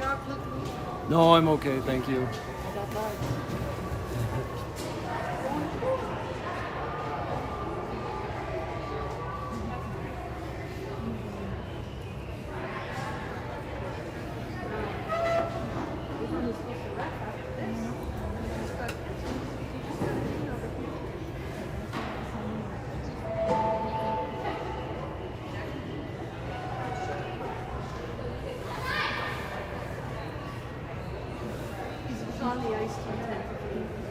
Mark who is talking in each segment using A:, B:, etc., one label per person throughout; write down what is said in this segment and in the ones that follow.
A: chocolate?
B: No, I'm okay, thank you.
A: I got that. It's on the ice till 10:15.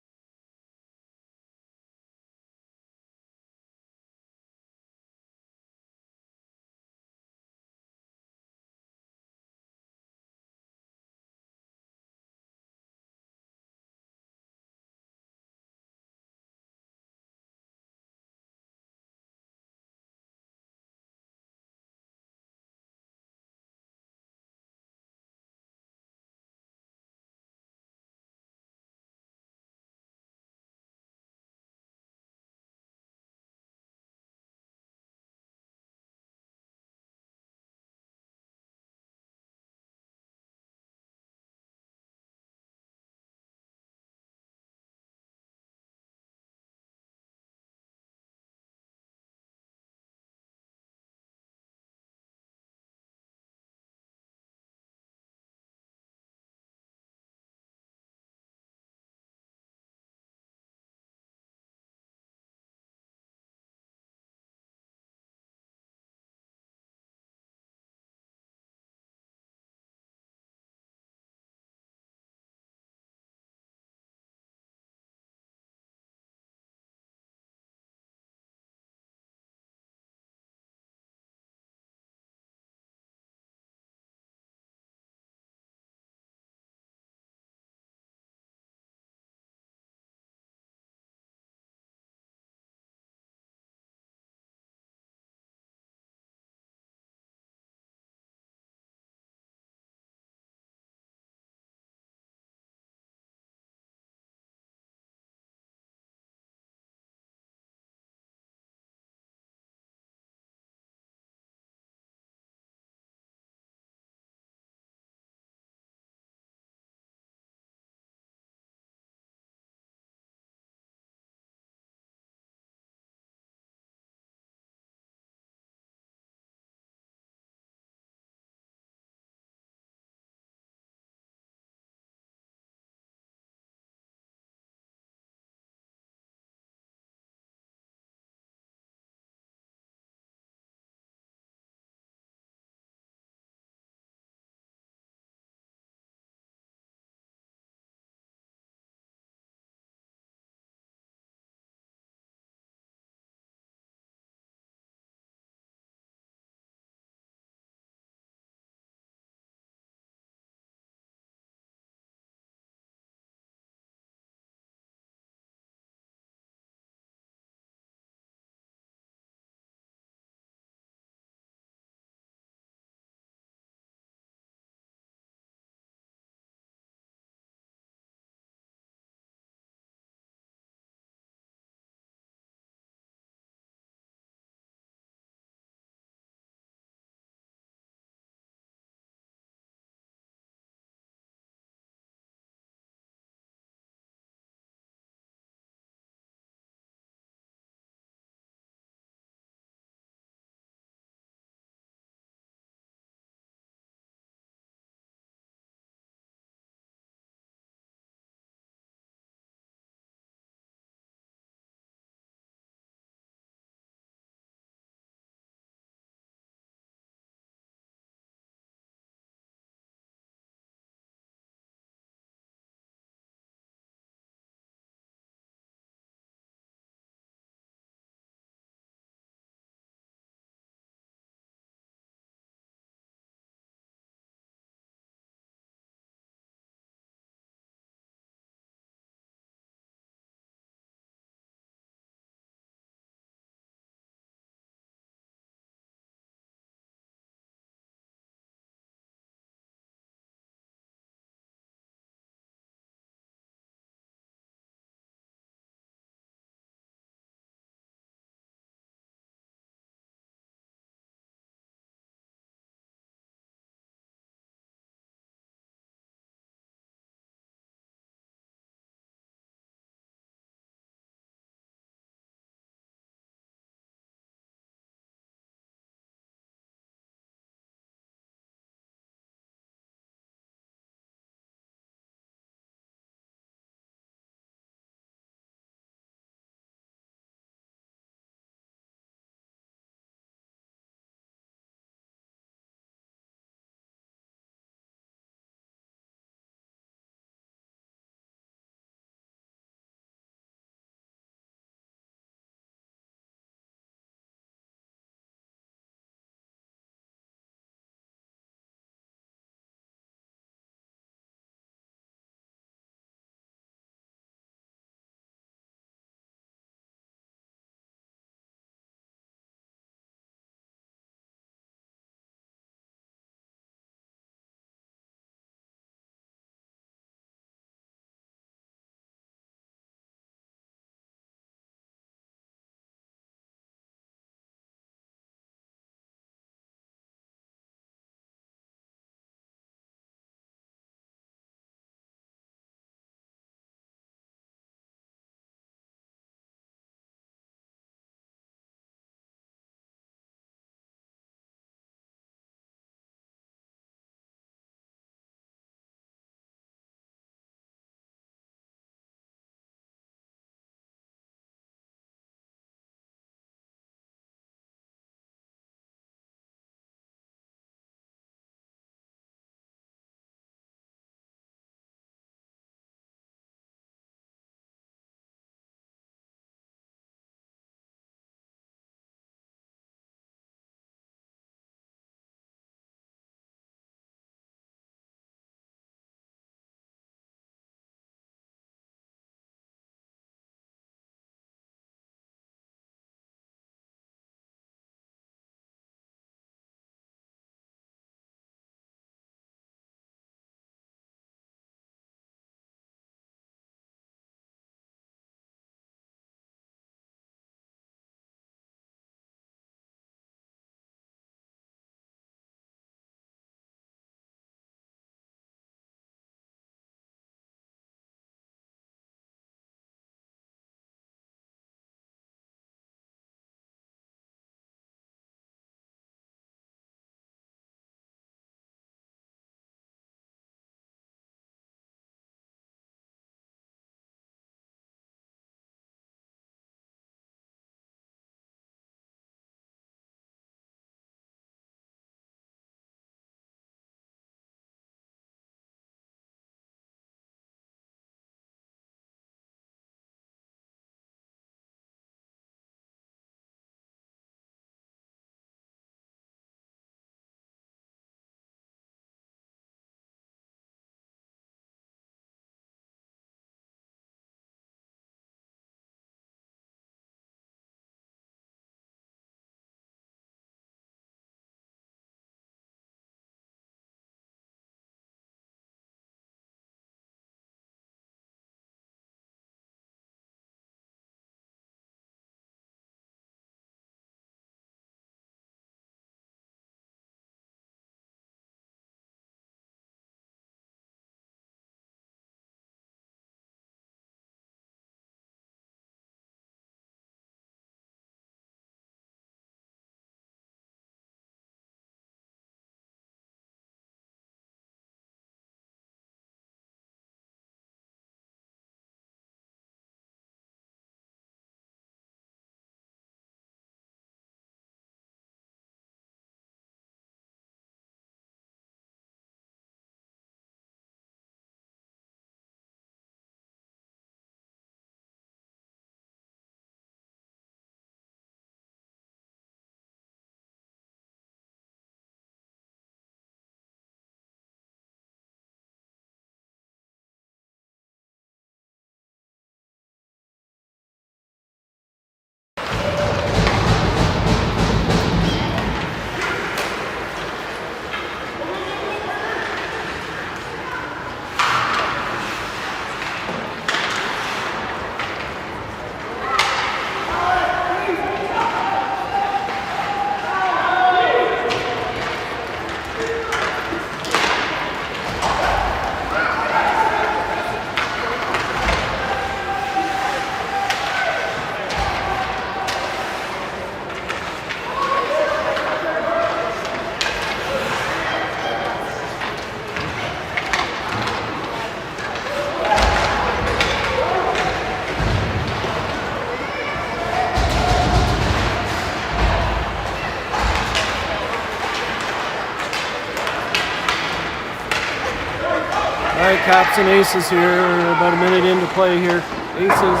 B: Alright, Caps and Aces here, about a minute into play here. Aces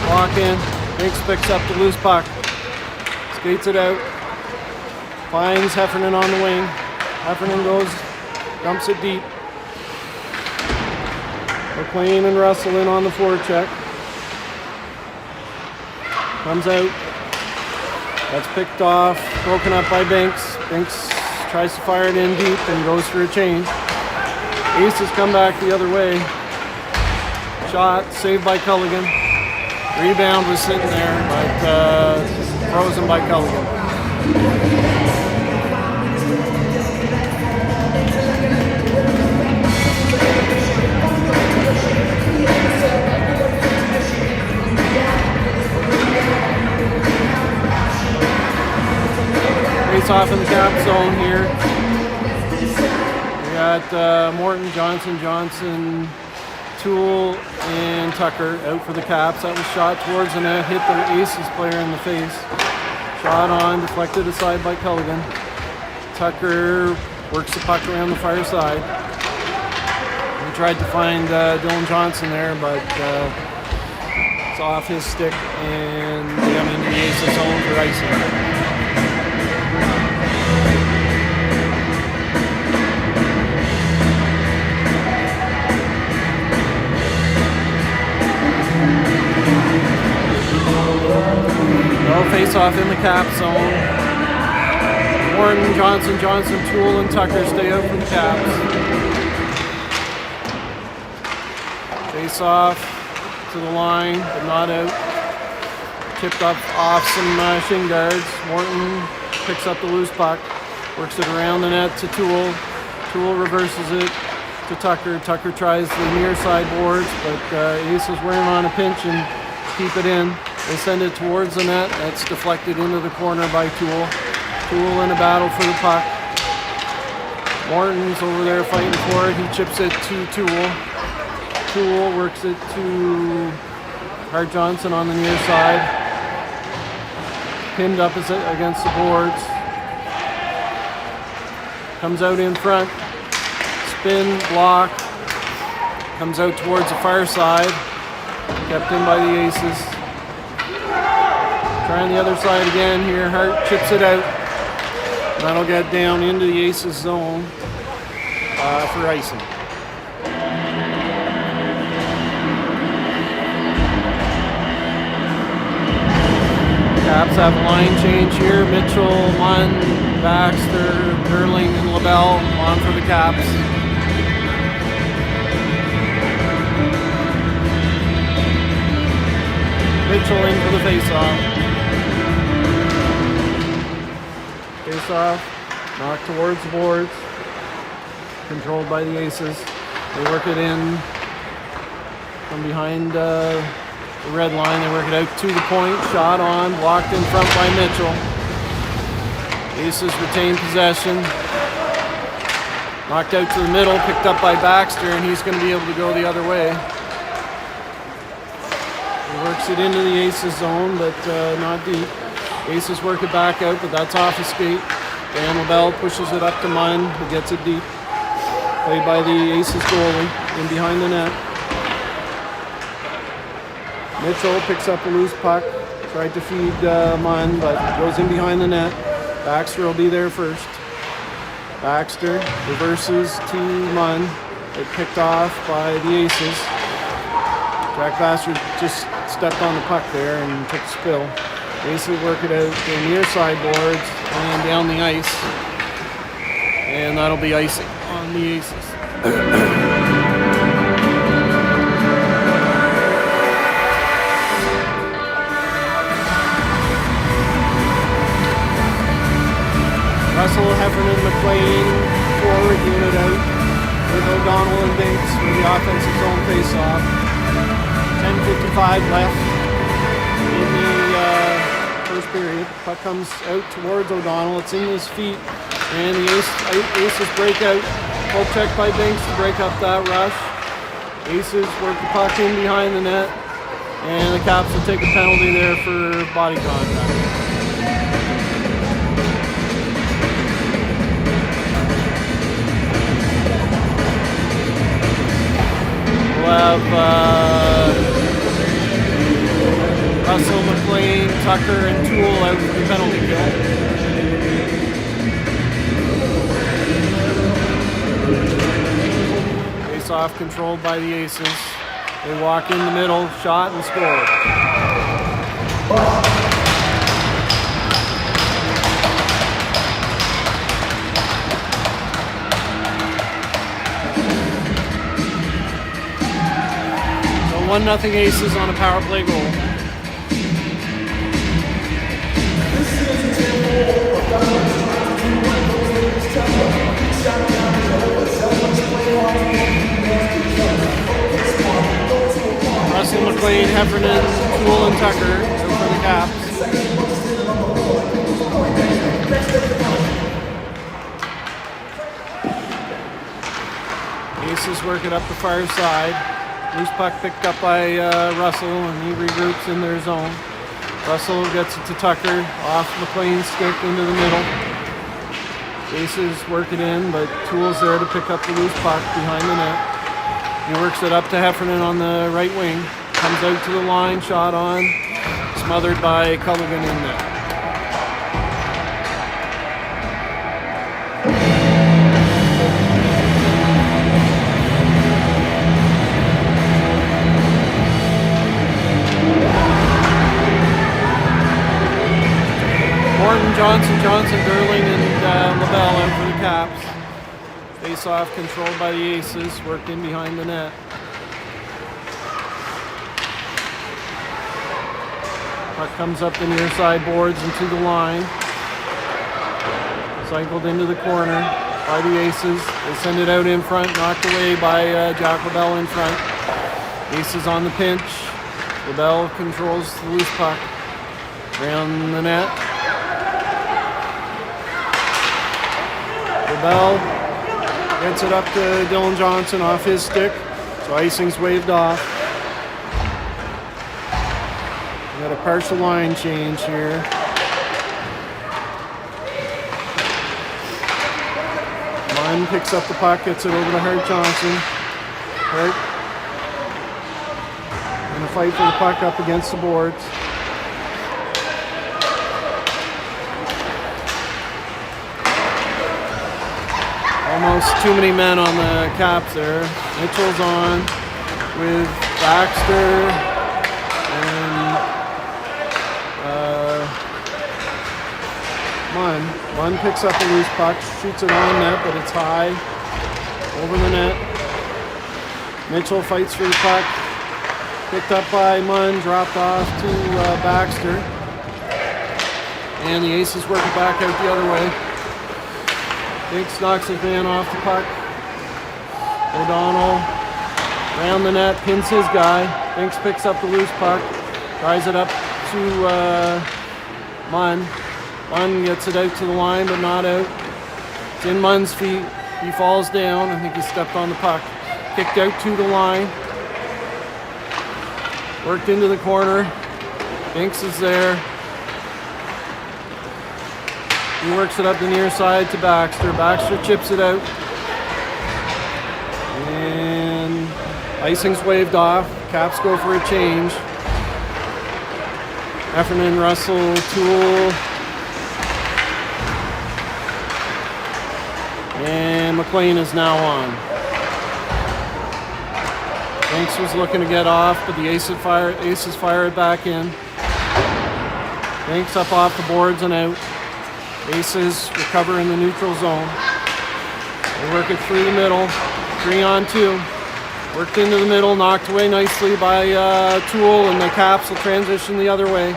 B: walk in, Binks picks up the loose puck, skates it out, finds Heffernan on the wing. Heffernan goes, dumps it deep. McLean and Russell in on the forecheck. Comes out. That's picked off, broken up by Binks. Binks tries to fire it in deep and goes for a change. Aces come back the other way. Shot, saved by Culligan. Rebound was sitting there, but frozen by Culligan. Face off in the Cap zone here. We got Morton, Johnson, Toole, and Tucker out for the Caps. That was shot towards the net, hit the Aces player in the face. Shot on, deflected aside by Culligan. Tucker works the puck around the far side. He tried to find Dylan Johnson there, but it's off his stick, and they come into the Aces zone for icing. No face-off in the Cap zone. Warren, Johnson, Toole, and Tucker stay out for the Caps. Face-off to the line, but not out. Tipped up off some shin guards. Morton picks up the loose puck, works it around the net to Toole. Toole reverses it to Tucker. Tucker tries the near side boards, but Aces were in on a pinch and keep it in. They send it towards the net. That's deflected into the corner by Toole. Toole in a battle for the puck. Morton's over there fighting for it. He chips it to Toole. Toole works it to Hart Johnson on the near side. Pinned up against the boards. Comes out in front. Spin, block. Comes out towards the far side. Kept in by the Aces. Trying the other side again here. Hart chips it out. That'll get down into the Aces zone for icing. Caps have a line change here. Mitchell, Munn, Baxter, Gerling, and LaBelle on for the Caps. Mitchell in for the face-off. Face-off, knocked towards the boards. Controlled by the Aces. They work it in from behind the red line. They work it out to the point. Shot on, blocked in front by Mitchell. Aces retain possession. Knocked out to the middle, picked up by Baxter, and he's going to be able to go the other way. Works it into the Aces zone, but not deep. Aces work it back out, but that's off his skate. Dan LaBelle pushes it up to Munn, who gets it deep. Played by the Aces goalie, in behind the net. Mitchell picks up a loose puck, tried to feed Munn, but goes in behind the net. Baxter will be there first. Baxter reverses to Munn. It picked off by the Aces. Jack Baxter just stepped on the puck there and took a spill. Aces work it out to the near side boards and down the ice. And that'll be icing on the Aces. Russell, Heffernan, McLean, forward unit out with O'Donnell and Binks for the offensive zone face-off. 10:55 left in the first period. Puck comes out towards O'Donnell. It's in his feet, and the Aces break out. Full check by Binks to break up that rush. Aces work the puck in behind the net, and the Caps will take a penalty there for body contact. Tucker and Toole out for the penalty kill. Face-off controlled by the Aces. They walk in the middle, shot and score. So 1-0 Aces on a power play goal. Russell, McLean, Heffernan, Toole, and Tucker out for the Caps. Aces work it up the far side. Loose puck picked up by Russell, and he regroups in their zone. Russell gets it to Tucker, off McLean's stick into the middle. Aces work it in, but Toole's there to pick up the loose puck behind the net. He works it up to Heffernan on the right wing. Comes out to the line, shot on. Smothered by Culligan in net. Morton, Johnson, Durling, and LaBelle out for the Caps. Face-off controlled by the Aces, worked in behind the net. Puck comes up the near side boards and to the line. Cycled into the corner by the Aces. They send it out in front, knocked away by Jack LaBelle in front. Aces on the pinch. LaBelle controls the loose puck around the net. LaBelle gets it up to Dylan Johnson off his stick, so icing's waved off. We got a partial line change here. Munn picks up the puck, gets it over to Hart Johnson. Hart in a fight for the puck up against the boards. Almost too many men on the Caps there. Mitchell's on with Baxter and Munn. Munn picks up a loose puck, shoots it on net, but it's high over the net. Mitchell fights for the puck. Picked up by Munn, dropped off to Baxter. And the Aces work it back out the other way. Binks knocks his man off the puck. O'Donnell around the net, pins his guy. Binks picks up the loose puck, tries it up to Munn. Munn gets it out to the line, but not out. It's in Munn's feet. He falls down. I think he stepped on the puck. Kicked out to the line. Worked into the corner. Binks is there. He works it up the near side to Baxter. Baxter chips it out. And icing's waved off. Caps go for a change. Heffernan, Russell, Toole. And McLean is now on. Binks was looking to get off, but the Aces fire it back in. Binks up off the boards and out. Aces recover in the neutral zone. They work it through the middle. 3-on-2. Worked into the middle, knocked away nicely by Toole, and the Caps will transition the other way.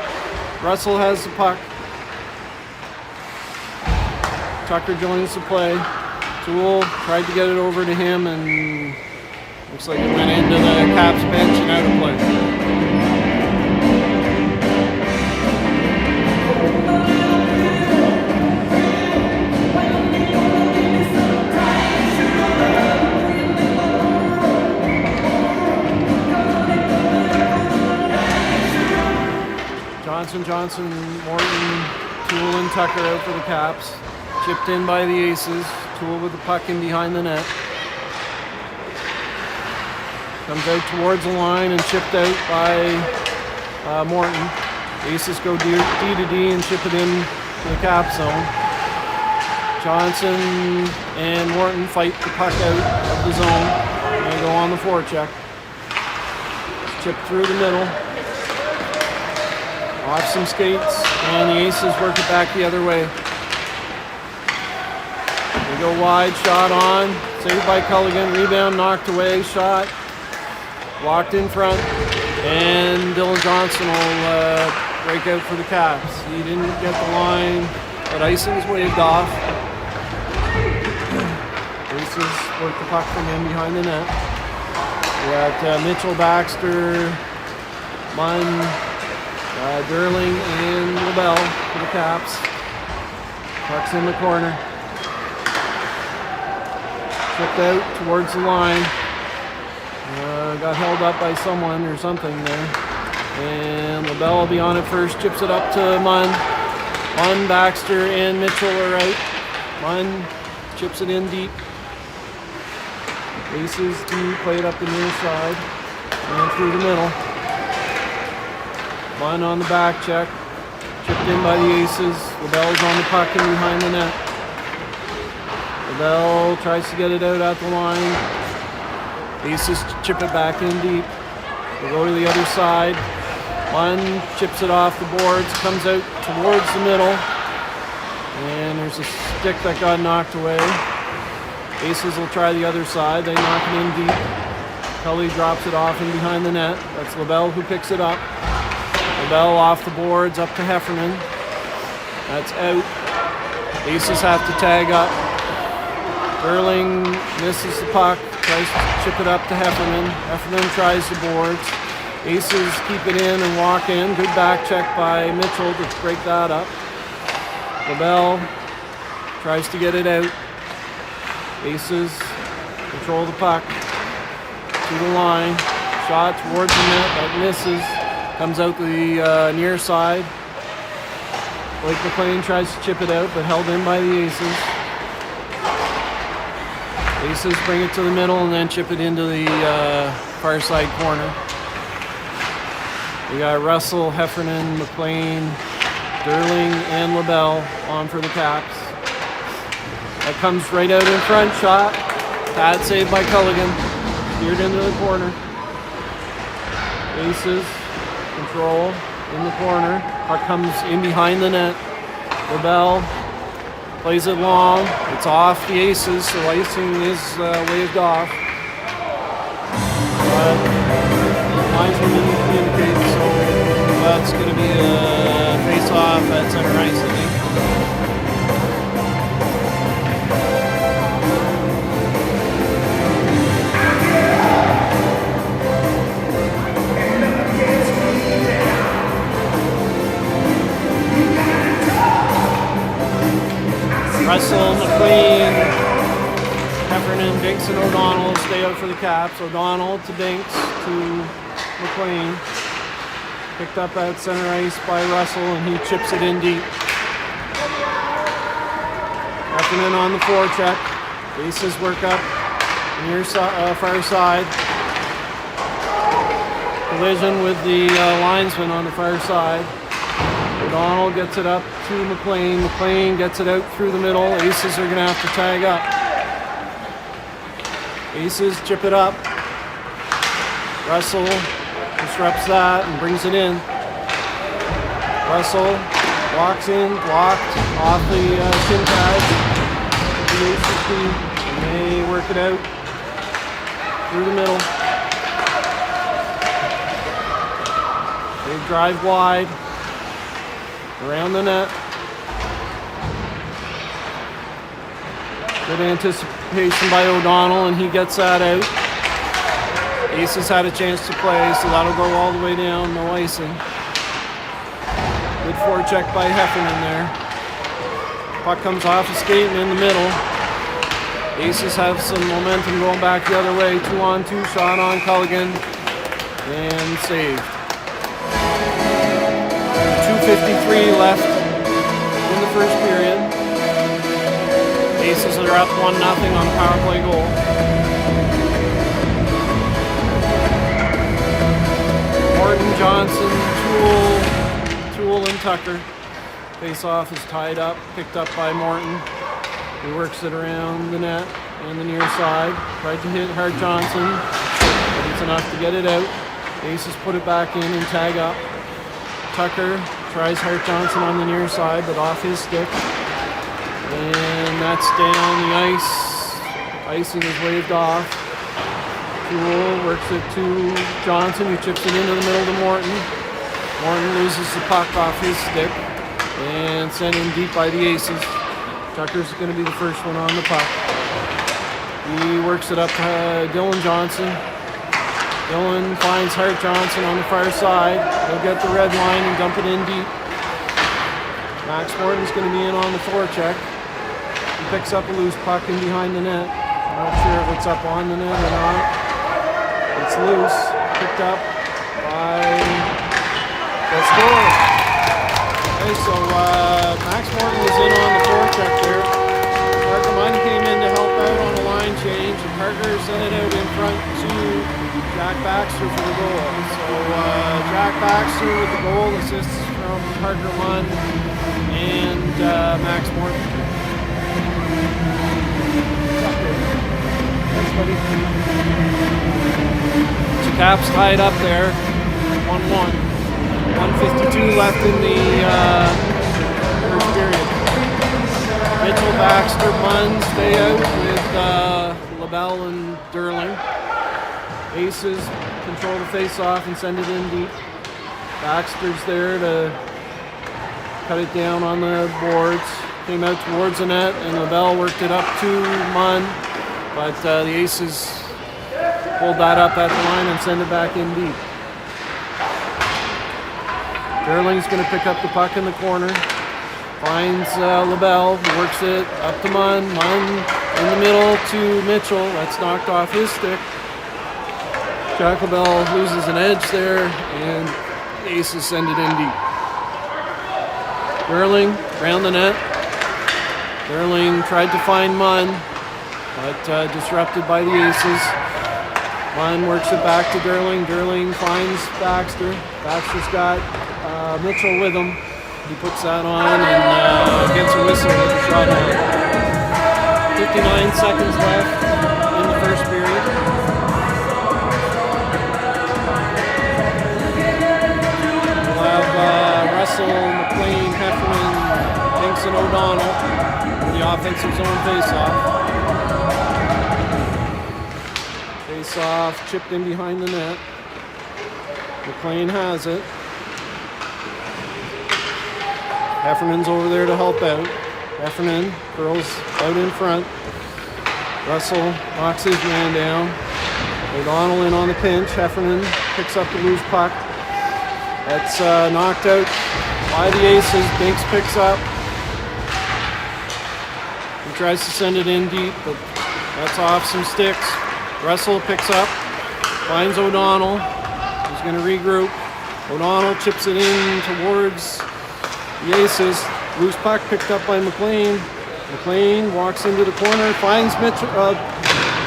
B: Russell has the puck. Tucker joins the play. Toole tried to get it over to him, and looks like it went into the Caps bench and out of play. Johnson, Morton, Toole, and Tucker out for the Caps. Chipped in by the Aces. Toole with the puck in behind the net. Comes out towards the line and chipped out by Morton. Aces go D to D and chip it in to the cap zone. Johnson and Morton fight the puck out of the zone. They go on the forecheck. Chip through the middle. Off some skates, and the Aces work it back the other way. They go wide, shot on, saved by Culligan, rebound knocked away, shot, blocked in front, and Dylan Johnson will break out for the Caps. He didn't get the line, but icing was waved off. Aces work the puck from in behind the net. We got Mitchell, Baxter, Munn, Durling, and LaBelle for the Caps. Puck's in the corner. Flipped out towards the line. Got held up by someone or something there. And LaBelle will be on it first. Chips it up to Munn. Munn, Baxter, and Mitchell are out. Munn chips it in deep. Aces deep, played up the near side. And through the middle. Munn on the back check. Chipped in by the Aces. LaBelle's on the puck and behind the net. LaBelle tries to get it out at the line. Aces chip it back in deep. They go to the other side. Munn chips it off the boards, comes out towards the middle. And there's a stick that got knocked away. Aces will try the other side. They knock it in deep. Cully drops it off in behind the net. That's LaBelle who picks it up. LaBelle off the boards, up to Heffernan. That's out. Aces have to tag up. Durling misses the puck, tries to chip it up to Heffernan. Heffernan tries the boards. Aces keep it in and walk in. Good back check by Mitchell to break that up. LaBelle tries to get it out. Aces control the puck to the line. Shot towards the net, that misses. Comes out the near side. Blake McLean tries to chip it out, but held in by the Aces. Aces bring it to the middle and then chip it into the far side corner. We got Russell, Heffernan, McLean, Durling, and LaBelle on for the Caps. That comes right out in front, shot. Bad save by Culligan. Steered into the corner. Aces control in the corner. Puck comes in behind the net. LaBelle plays it long. It's off the Aces, so icing is waved off. Linesman didn't communicate, so that's going to be a face-off at center ice, I think. Russell, McLean, Heffernan, Binks, and O'Donnell stay out for the Caps. O'Donnell to Binks to McLean. Picked up at center ice by Russell, and he chips it in deep. Heffernan on the forecheck. Aces work up near far side. Collision with the linesman on the far side. O'Donnell gets it up to McLean. McLean gets it out through the middle. Aces are going to have to tag up. Aces chip it up. Russell disrupts that and brings it in. Russell walks in, blocked off the shin pad. The Aces team, and they work it out through the middle. They drive wide. Around the net. Good anticipation by O'Donnell, and he gets that out. Aces had a chance to play, so that'll go all the way down, no icing. Good forecheck by Heffernan there. Puck comes off a skate and in the middle. Aces have some momentum going back the other way. 2-on-2 shot on Culligan, and saved. 2:53 left in the first period. Aces are up 1-0 on a power play goal. Morton, Johnson, Toole Tucker. Face-off is tied up, picked up by Morton. He works it around the net and the near side. Tried to hit Hart Johnson, but it's enough to get it out. Aces put it back in and tag up. Tucker tries Hart Johnson on the near side, but off his stick. And that's down the ice. Icing is waved off. Poole works it to Johnson, who chips it into the middle to Morton. Morton loses the puck off his stick and sent in deep by the Aces. Tucker's going to be the first one on the puck. He works it up to Dylan Johnson. Dylan finds Hart Johnson on the far side. He'll get the red line and dump it in deep. Max Morton's going to be in on the forecheck. He picks up a loose puck in behind the net. I'm not sure if it's up on the net or not. It's loose. Picked up by the score. Okay, so Max Morton was in on the forecheck there. Parker Munn came in to help out on a line change, and Parker sent it out in front to Jack Baxter for the goal. So Jack Baxter with the goal, assists from Parker Munn and Max Morton. Thanks, buddy. So Caps tied up there, 1-1. 1:52 left in the first period. Mitchell, Baxter, Munn stay out with LaBelle and Derling. Aces control the face-off and send it in deep. Baxter's there to cut it down on the boards. Came out towards the net, and LaBelle worked it up to Munn, but the Aces pulled that up at the line and send it back in deep. Derling's going to pick up the puck in the corner. Finds LaBelle, works it up to Munn. Munn in the middle to Mitchell. That's knocked off his stick. Jack LaBelle loses an edge there, and the Aces send it in deep. Derling around the net. Derling tried to find Munn, but disrupted by the Aces. Munn works it back to Derling. Derling finds Baxter. Baxter's got Mitchell with him. He puts that on and gets a whistle with a shot on. 59 seconds left in the first period. We'll have Russell, McLean, Heffernan, Hinks, and O'Donnell in the offensive zone face-off. Face-off chipped in behind the net. McLean has it. Heffernan's over there to help out. Heffernan curls out in front. Russell knocks his man down. O'Donnell in on the pinch. Heffernan picks up the loose puck. That's knocked out by the Aces. Binks picks up. He tries to send it in deep, but that's off some sticks. Russell picks up, finds O'Donnell. He's going to regroup. O'Donnell chips it in towards the Aces. Loose puck picked up by McLean. McLean walks into the corner, finds Mitchell.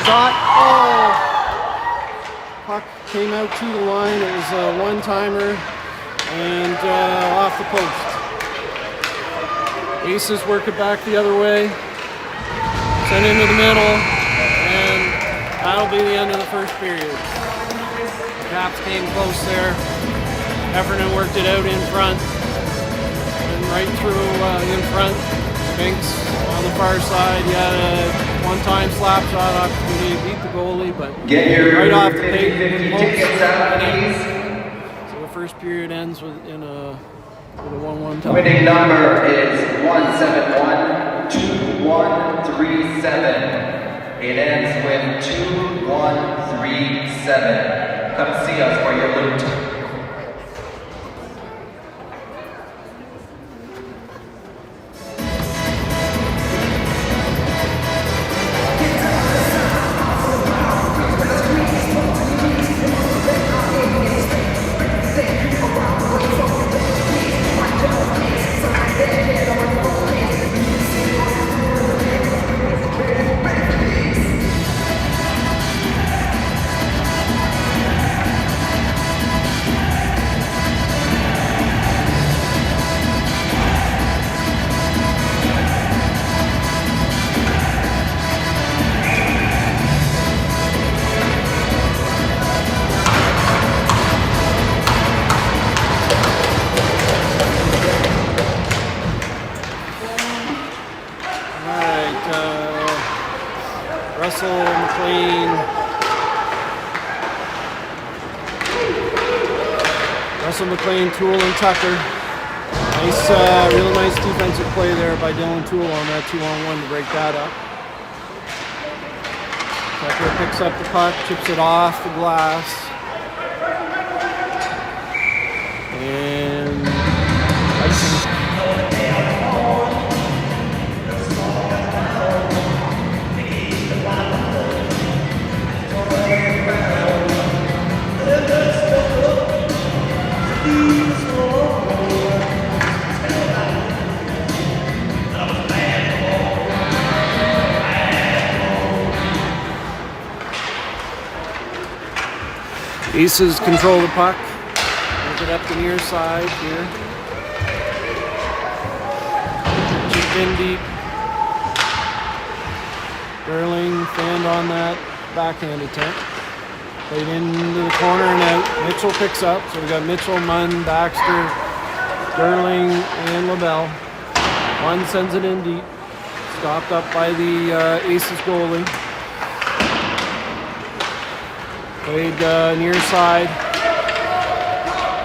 B: Shot. Oh! Puck came out to the line. It was a one-timer and off the post. Aces work it back the other way. Send into the middle, and that'll be the end of the first period. Caps came close there. Heffernan worked it out in front. Right through in front. Binks on the far side. He had a one-time slap shot opportunity to beat the goalie, but right off the page. So the first period ends with a 1-1 tie.
C: Winning number is 171-2137. It ends with 2137. Come see us for your loot.
B: Russell, McLean. Russell, McLean, Toole, and Tucker. Nice, real nice defensive play there by Dylan Toole on that 2-on-1 to break that up. Tucker picks up the puck, chips it off the glass. And Aces control the puck. Move it up the near side here. Chipped in deep. Sterling fanned on that backhand attempt. Played into the corner and out. Mitchell picks up. So we got Mitchell, Munn, Baxter, Sterling, and LaBelle. One sends it in deep. Stopped up by the Aces goalie. Played near side.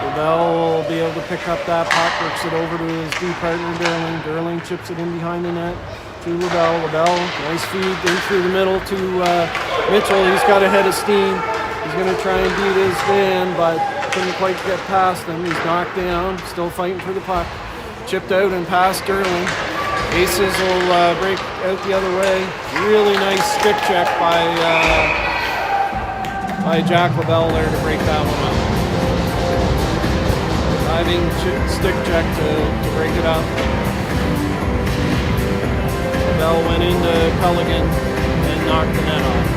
B: LaBelle will be able to pick up that puck, works it over to his D partner, Derling. Derling chips it in behind the net to LaBelle. LaBelle, nice feed in through the middle to Mitchell. He's got a head of steam. He's going to try and beat his man, but couldn't quite get past him. He's knocked down, still fighting for the puck. Chipped out and past Derling. Aces will break out the other way. Really nice stick check by Jack LaBelle there to break that one up. Diving stick check to break it up. LaBelle went into Pelican and knocked the net off.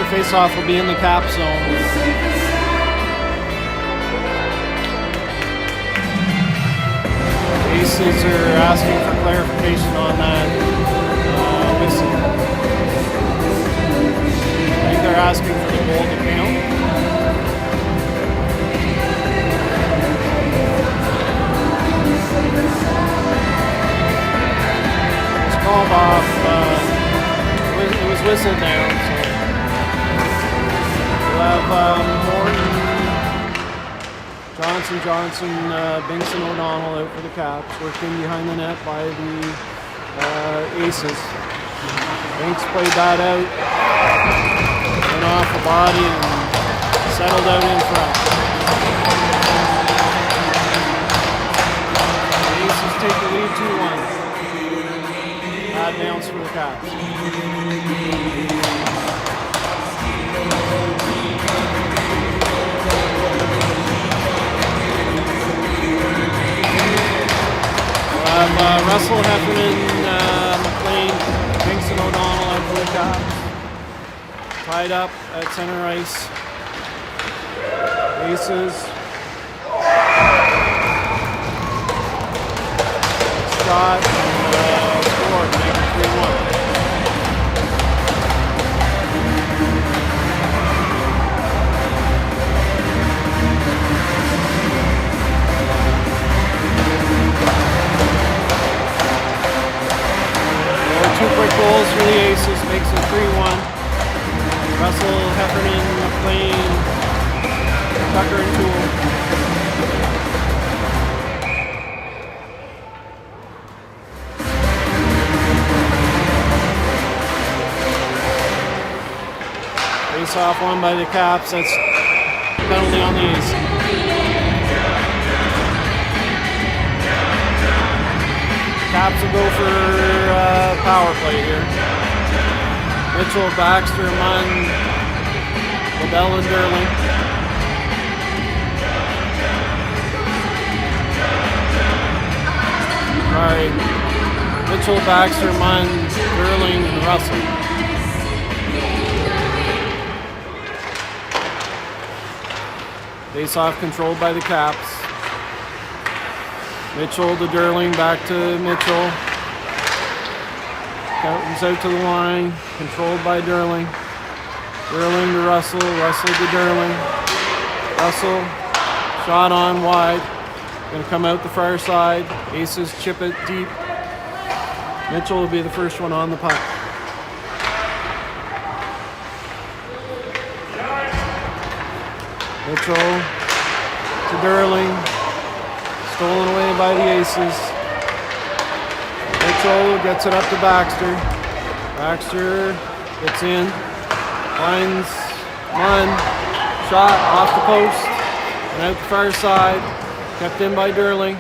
B: Face-off will be in the cap zone. Aces are asking for clarification on that whistle. I think they're asking for the goal to count. It's called off. It was whistled down. So. We'll have Morton, Johnson, Binks and O'Donnell out for the Caps, working behind the net by the Aces. Binks played that out, went off the body and settled out in front. The Aces take the lead 2-1. Bad bounce for the Caps. Russell, Heffernan, McLean, Binks and O'Donnell out for the Caps. Tied up at center ice. Aces. Shot and scored, make it 3-1. Two quick goals for the Aces, makes it 3-1. Russell, Heffernan, McLean, Tucker, and Toole. Face off won by the Caps. That's penalty on the Aces. Caps will go for power play here. Mitchell, Baxter, Munn, LaBelle, and Derling. All right, Mitchell, Baxter, Munn, Derling, and Russell. Face-off controlled by the Caps. Mitchell to Derling, back to Mitchell. Comes out to the line, controlled by Derling. Derling to Russell, Russell to Derling. Russell, shot on wide. Gonna come out the far side. Aces chip it deep. Mitchell will be the first one on the puck. Mitchell to Derling. Stolen away by the Aces. Mitchell gets it up to Baxter. Baxter gets in. Finds one. Shot off the post. And out the far side. Kept in by Derling.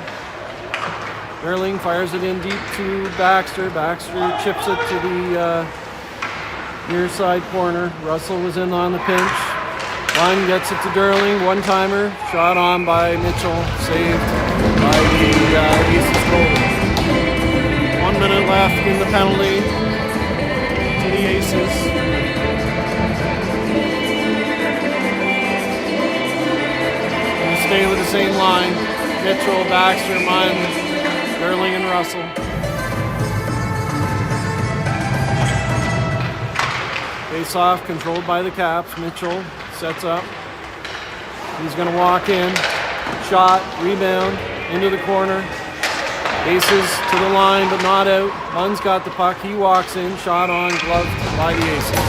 B: Derling fires it in deep to Baxter. Baxter chips it to the near side corner. Russell was in on the pinch. One gets it to Derling. One-timer. Shot on by Mitchell. Saved by the Aces goalie. 1 minute left in the penalty to the Aces. Gonna stay with the same line. Mitchell, Baxter, Munn, Derling, and Russell. Face off, controlled by the Caps. Mitchell sets up. He's gonna walk in. Shot, rebound, into the corner. Aces to the line, but not out. Munn's got the puck. He walks in. Shot on, gloved by the Aces.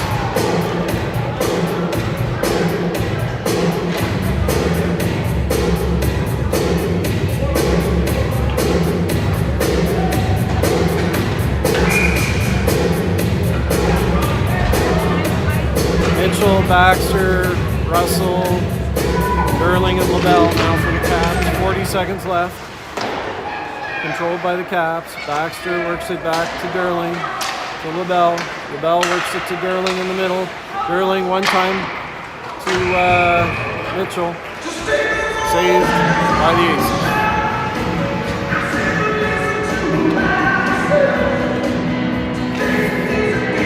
B: Mitchell, Baxter, Russell, Derling, and LaBelle now for the Caps. 40 seconds left. Controlled by the Caps. Baxter works it back to Derling, to LaBelle. LaBelle works it to Derling in the middle. Derling one time to Mitchell. Saved by the Aces.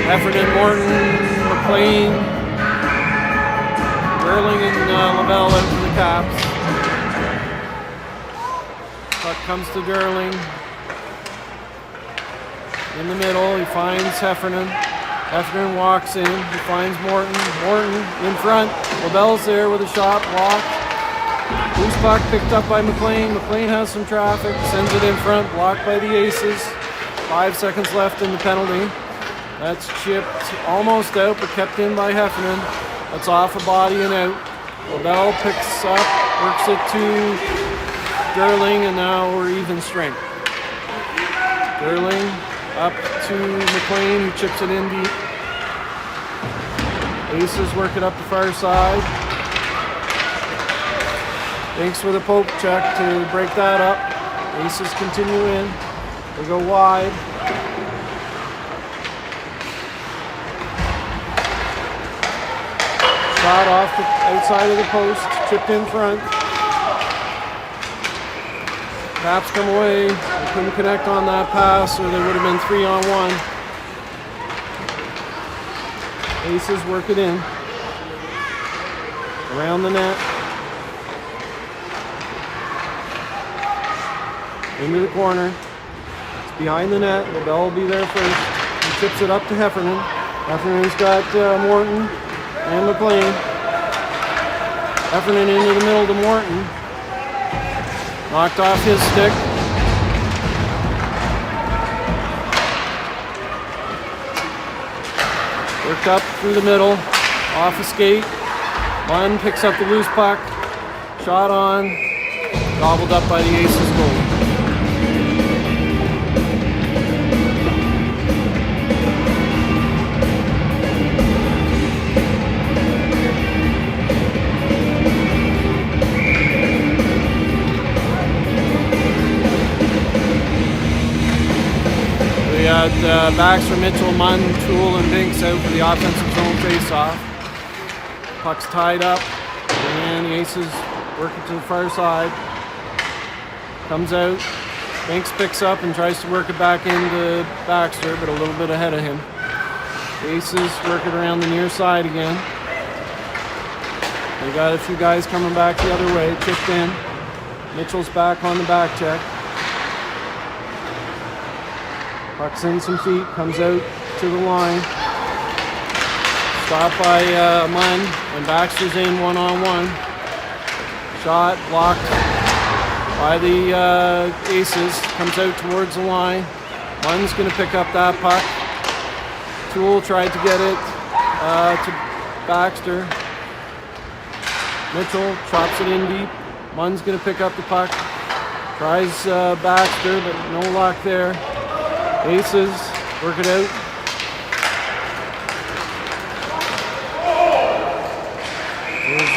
B: Heffernan, Morton, McLean, Derling, and LaBelle out for the Caps. Puck comes to Derling. In the middle, he finds Heffernan. Heffernan walks in. He finds Morton. Morton in front. LaBelle's there with a shot blocked. Loose puck picked up by McLean. McLean has some traffic. Sends it in front. Blocked by the Aces. 5 seconds left in the penalty. That's chipped almost out, but kept in by Heffernan. That's off a body and out. LaBelle picks up, works it to Derling, and now we're even strength. Derling up to McLean, who chips it in deep. Aces work it up the far side. Thanks with a poke check to break that up. Aces continue in. They go wide. Shot off the outside of the post, chipped in front. Caps come away. They couldn't connect on that pass, or they would have been 3-on-1. Aces work it in. Around the net. Into the corner. It's behind the net. LaBelle will be there first. He chips it up to Heffernan. Heffernan's got Morton and McLean. Heffernan into the middle to Morton. Knocked off his stick. Worked up through the middle. Off a skate. Munn picks up the loose puck. Shot on. Gobbled up by the Aces goal. We had Baxter, Mitchell, Munn, Toole, and Binks out for the offensive zone face-off. Puck's tied up, and the Aces work it to the far side. Comes out, Binks picks up and tries to work it back into Baxter, but a little bit ahead of him. The Aces work it around the near side again. They got a few guys coming back the other way, chipped in. Mitchell's back on the back check. Puck's in some feet, comes out to the line. Stopped by Munn, and Baxter's in one-on-one. Shot blocked by the Aces, comes out towards the line. Munn's going to pick up that puck. Toole tried to get it to Baxter. Mitchell chops it in deep. Munn's going to pick up the puck. Tries Baxter, but no luck there. Aces work it out. There's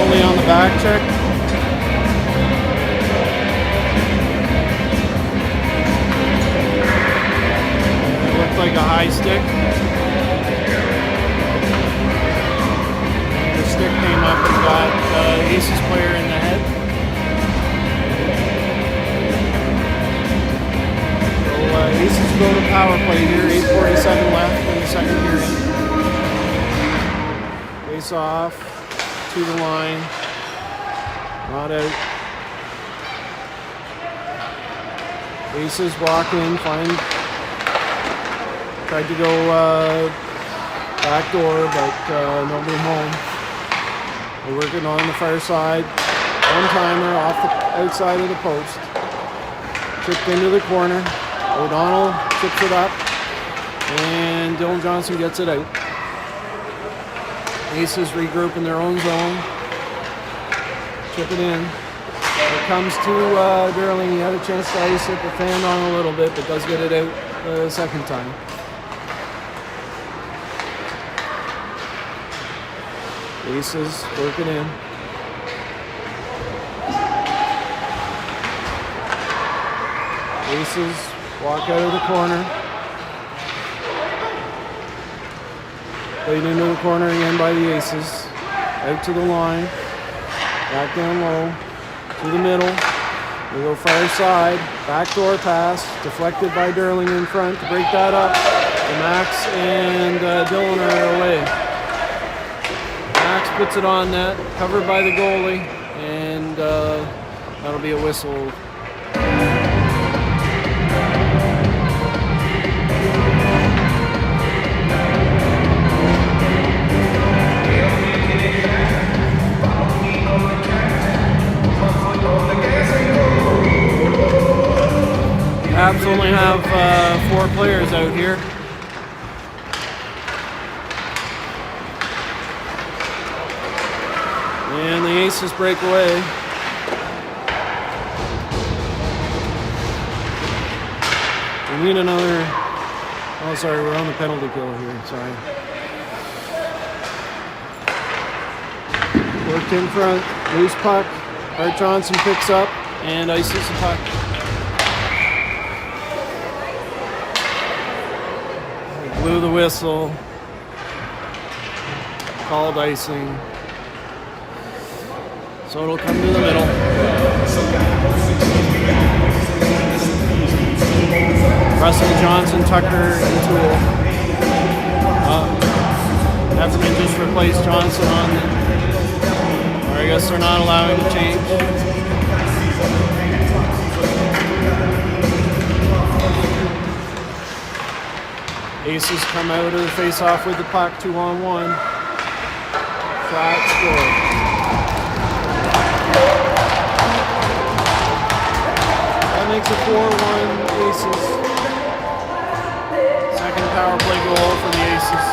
B: only on the back check. It looked like a high stick. The stick came up and got Aces player in the head. Aces go to power play here, 8:47 left in the second period. Face off to the line, not out. Aces walk in, tried to go back door, but nobody home. They're working on the far side. One-timer off the outside of the post. Chipped into the corner. O'Donnell chips it up, and Dylan Johnson gets it out. Aces regroup in their own zone. Chip it in. It comes to Derling. He had a chance to ice it, but fanned on a little bit, but does get it out the second time. Aces work it in. Aces walk out of the corner. Played into the corner again by the Aces. Out to the line. Back down low. To the middle. They go far side. Backdoor pass. Deflected by Derling in front to break that up. And Max and Dylan are away. Max puts it on net. Covered by the goalie. And that'll be a whistle. Caps only have 4 players out here. And the Aces break away. We need another... Oh, sorry, we're on the penalty kill here. Sorry. Worked in front. Loose puck. Art Johnson picks up and ices the puck. Blew the whistle. Called icing. So it'll come to the middle. Russell, Johnson, Tucker, and Toole. Heffernan just replaced Johnson on the... Or I guess they're not allowing to change. Aces come out of the face-off with the puck, 2-on-1. Shot, score. That makes it 4-1 Aces. Second power play goal for the Aces.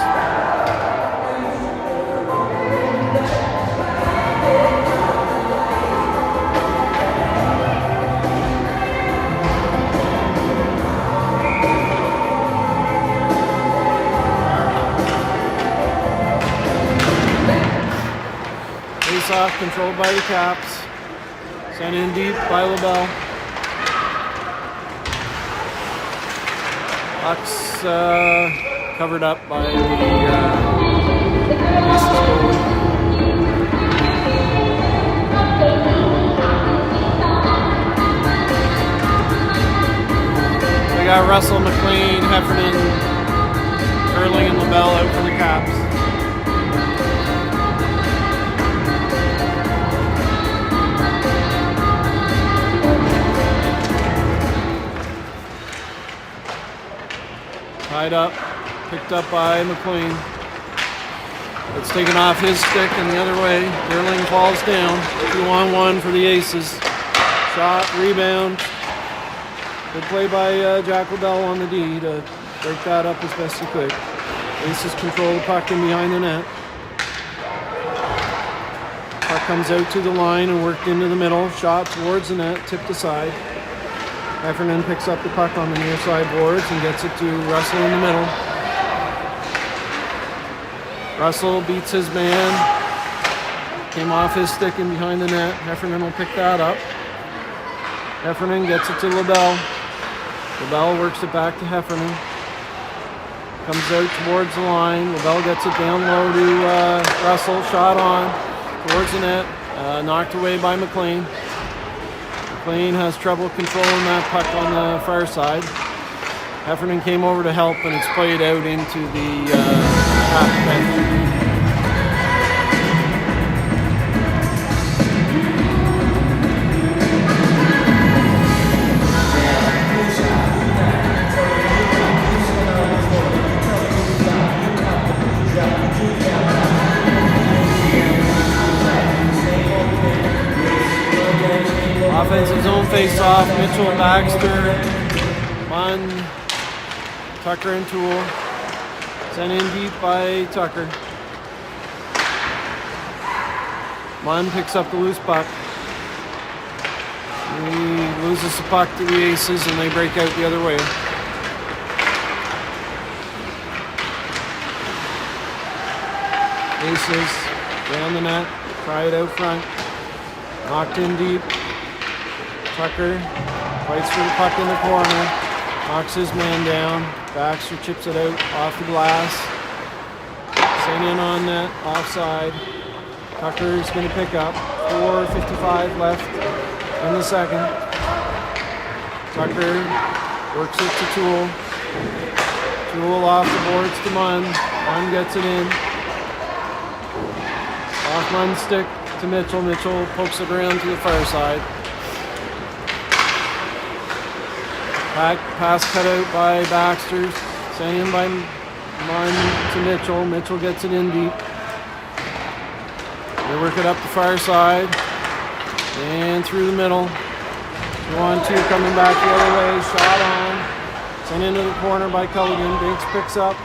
B: Face-off controlled by the Caps. Sent in deep by LaBelle. Puck's covered up by the Aces goalie. We got Russell, McLean, Heffernan, Erling, and LaBelle out for the Caps. Tied up, picked up by McLean. It's taken off his stick and the other way. Gerling falls down. 2-on-1 for the Aces. Shot, rebound. Good play by Jack LaBelle on the D to break that up as best he could. Aces control the puck in behind the net. Puck comes out to the line and worked into the middle. Shot towards the net, tipped aside. Heffernan picks up the puck on the near side boards and gets it to Russell in the middle. Russell beats his man. Came off his stick and behind the net. Heffernan will pick that up. Heffernan gets it to LaBelle. LaBelle works it back to Heffernan. Comes out towards the line. LaBelle gets it down low to Russell. Shot on towards the net. Knocked away by McLean. McLean has trouble controlling that puck on the far side. Heffernan came over to help, and it's played out into the half bench. Offensive zone face-off. Mitchell, Baxter, Munn, Tucker, and Toole. Sent in deep by Tucker. Munn picks up the loose puck. He loses the puck to the Aces, and they break out the other way. Aces down the net. Try it out front. Knocked in deep. Tucker fights for the puck in the corner, knocks his man down. Baxter chips it out off the glass. Sent in on net, offside. Tucker is going to pick up. 4:55 left in the second. Tucker works it to Toole. Toole off the boards to Munn. Munn gets it in. Off Munn's stick to Mitchell. Mitchell pokes it around to the far side. Pass cut out by Baxter, sent in by Munn to Mitchell. Mitchell gets it in deep. They work it up the far side and through the middle. 2-on-2 coming back the other way. Shot on. Sent into the corner by Culligan. Binks picks up.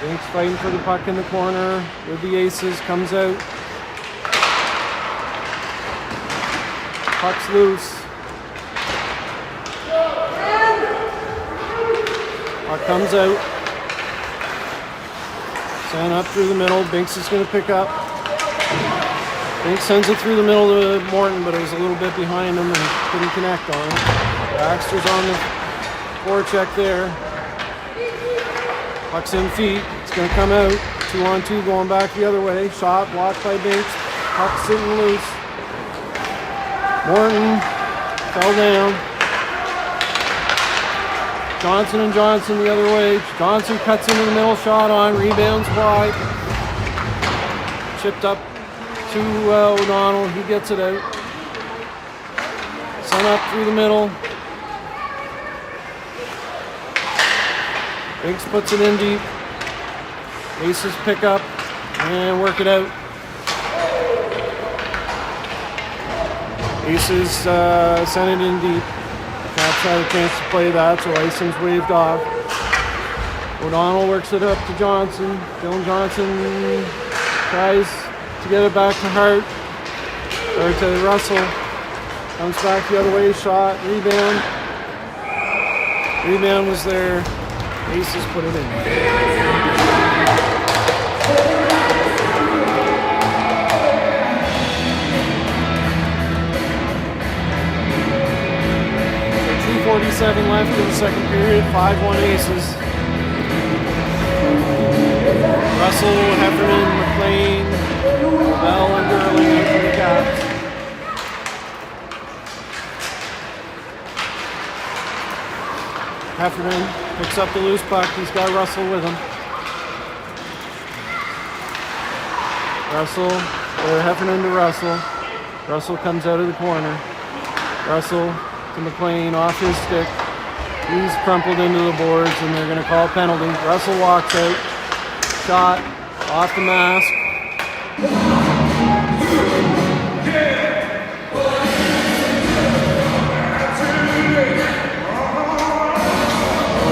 B: Binks fighting for the puck in the corner with the Aces. Comes out. Puck's loose. Puck comes out. Sent up through the middle. Binks is going to pick up. Binks sends it through the middle to Morton, but it was a little bit behind him and couldn't connect on it. Baxter's on the forecheck there. Puck's in feet. It's going to come out. 2-on-2 going back the other way. Shot blocked by Binks. Puck sitting loose. Morton fell down. Johnson and Johnson the other way. Johnson cuts into the middle, shot on, rebounds wide. Chipped up to O'Donnell. He gets it out. Sent up through the middle. Binks puts it in deep. Aces pick up and work it out. Aces sent it in deep. Caps had a chance to play that, so icing's waved off. O'Donnell works it up to Johnson. Dylan Johnson tries to get it back to Hart, or to Russell. Comes back the other way, shot, rebound. Rebound was there. Aces put it in. 2:47 left in the second period. 5-1 Aces. Russell, Heffernan, McLean, Bell, and Gerling for the Caps. Heffernan picks up the loose puck. He's got Russell with him. Heffernan to Russell. Russell comes out of the corner. Russell to McLean off his stick. He's crumpled into the boards, and they're going to call a penalty. Russell walks out. Shot off the mask.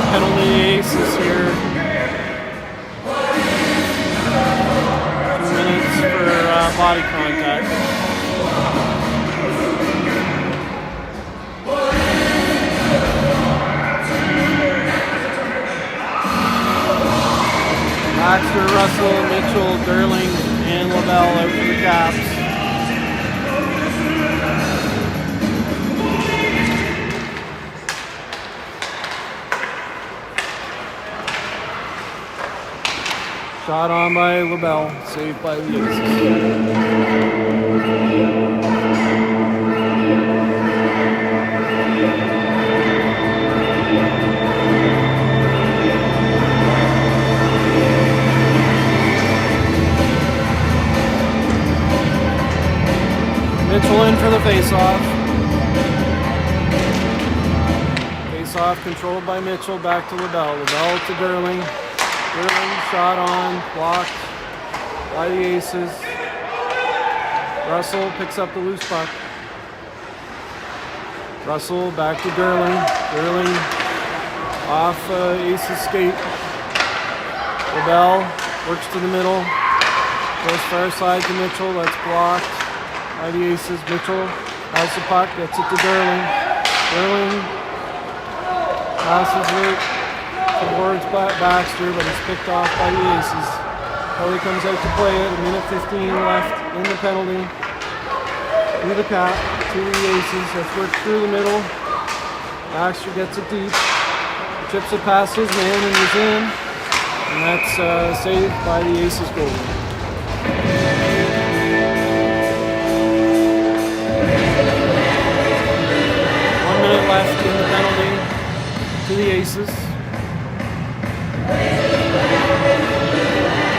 B: Penalty aces here. 2 minutes for body contact. Baxter, Russell, Mitchell, Durling, and Lavelle out for the Caps. Shot on by LaBelle, saved by the Aces. Mitchell in for the face-off. Face-off controlled by Mitchell, back to LaBelle. LaBelle to Durling. Durling shot on, blocked by the Aces. Russell picks up the loose puck. Russell back to Durling. Durling off Aces skate. LaBelle works to the middle. Goes far side to Mitchell. That's blocked by the Aces. Mitchell has the puck, gets it to Durling. Durling passes it towards Baxter, but it's picked off by the Aces. Kelly comes out to play it. 1:15 left in the penalty. To the Cap, to the Aces. That's worked through the middle. Baxter gets it deep. Chips it past his man and he's in. And that's saved by the Aces goalie. Left in the penalty to the Aces.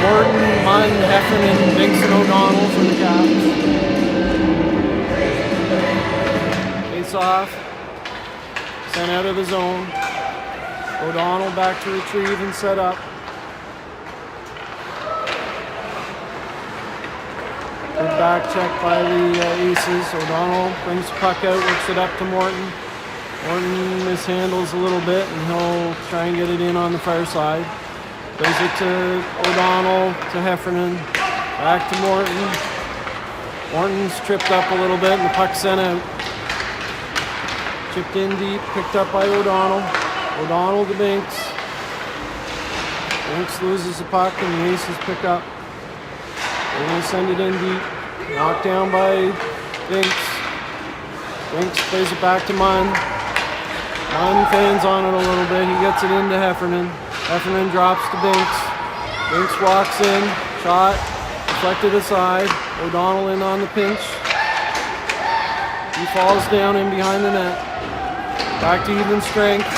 B: Morton, Munn, Heffernan, Dixon, O'Donnell for the Caps. Face off. Sent out of the zone. O'Donnell back to retrieve and set up. Good back check by the Aces. O'Donnell brings the puck out, works it up to Morton. Morton mishandles a little bit and he'll try and get it in on the far side. Goes it to O'Donnell, to Heffernan, back to Morton. Morton's tripped up a little bit and the puck sent out. Chipped in deep, picked up by O'Donnell. O'Donnell to Binks. Binks loses the puck and the Aces pick up. They're going to send it in deep. Knocked down by Binks. Binks plays it back to Munn. Munn fans on it a little bit. He gets it into Heffernan. Heffernan drops to Binks. Binks walks in. Shot. Deflected aside. O'Donnell in on the pinch. He falls down in behind the net. Back to even strength.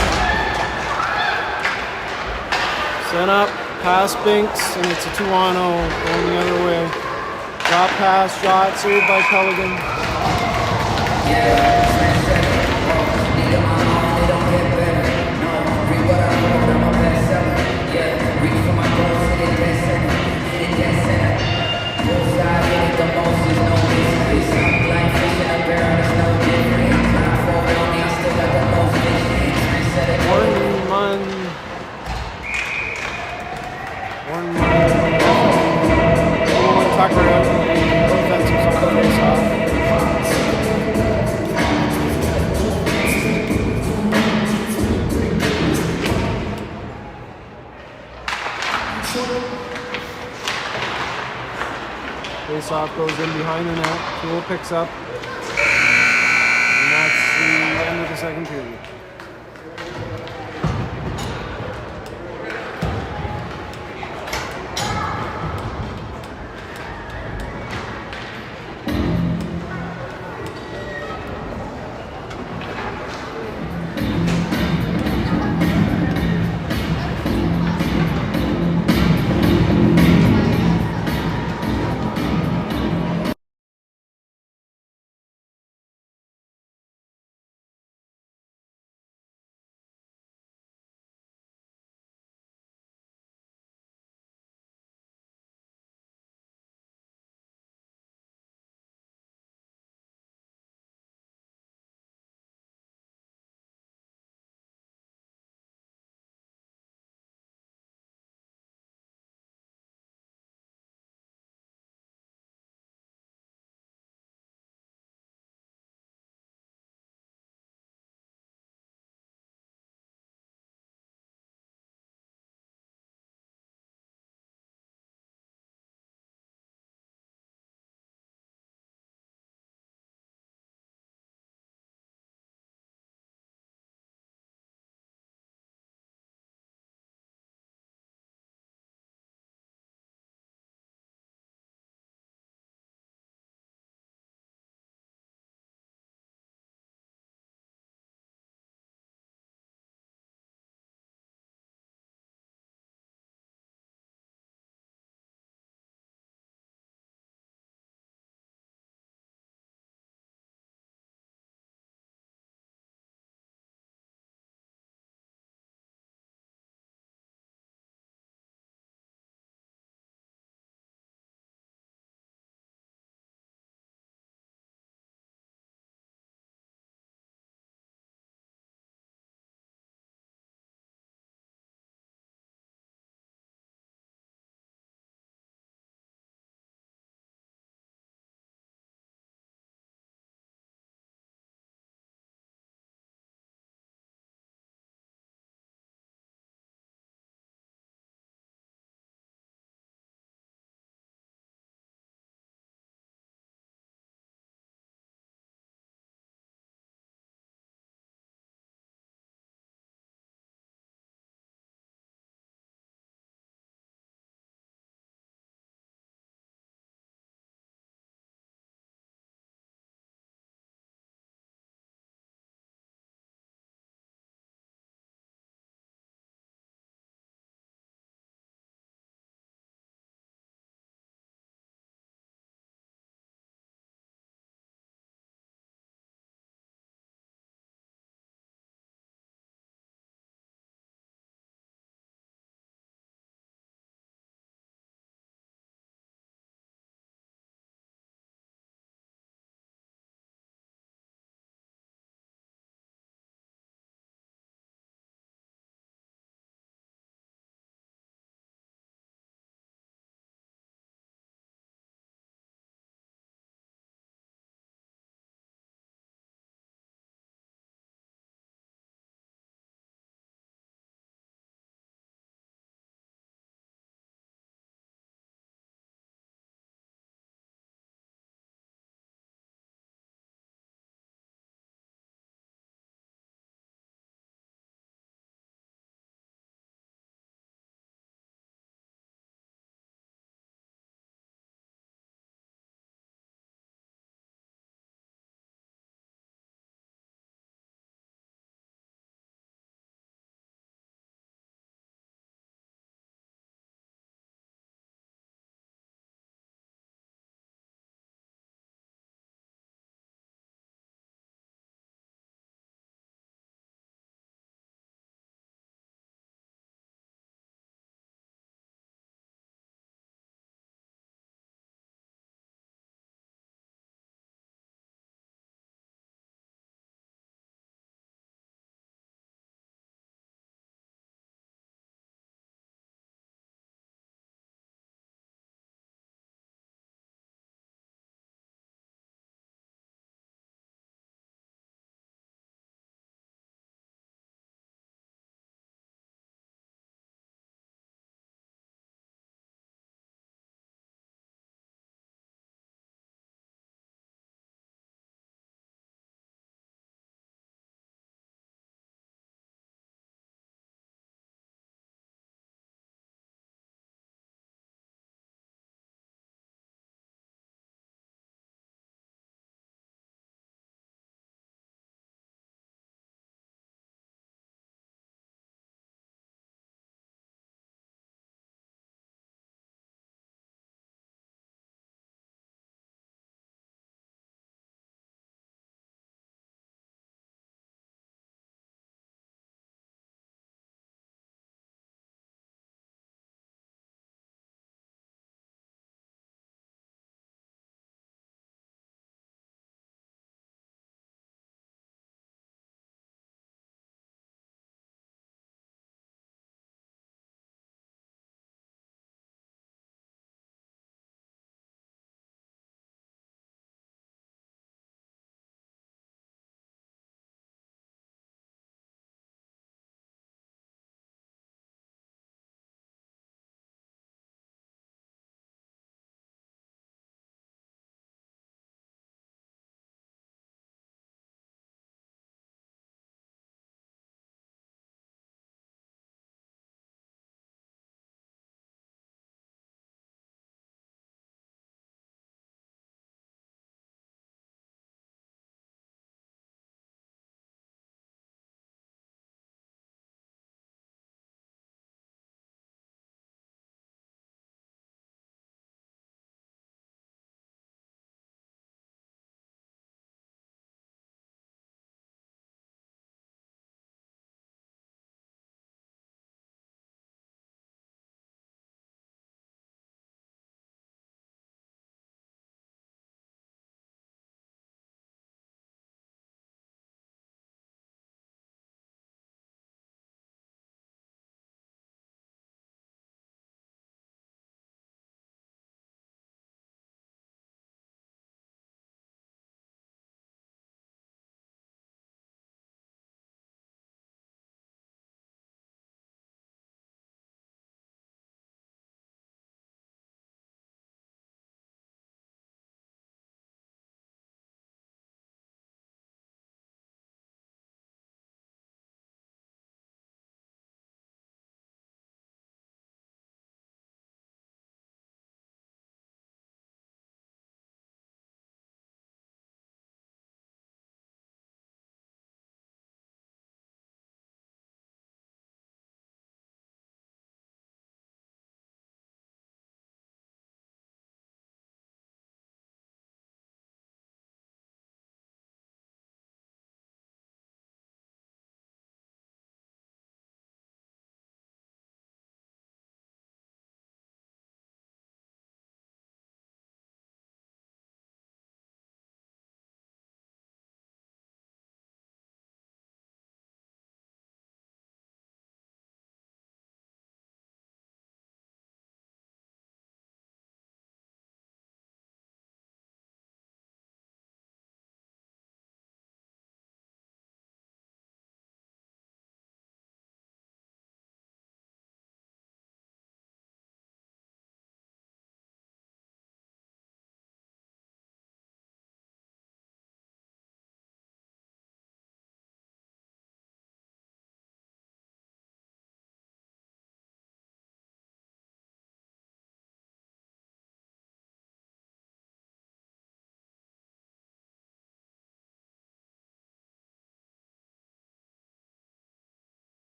B: Sent up. Past Binks. And it's a 2-on-0 going the other way. Drop pass. Shot. Saved by Pelican. Tucker out. Offensive on the face-off. Face-off goes in behind the net. Tool picks up. And that's the end of the second period.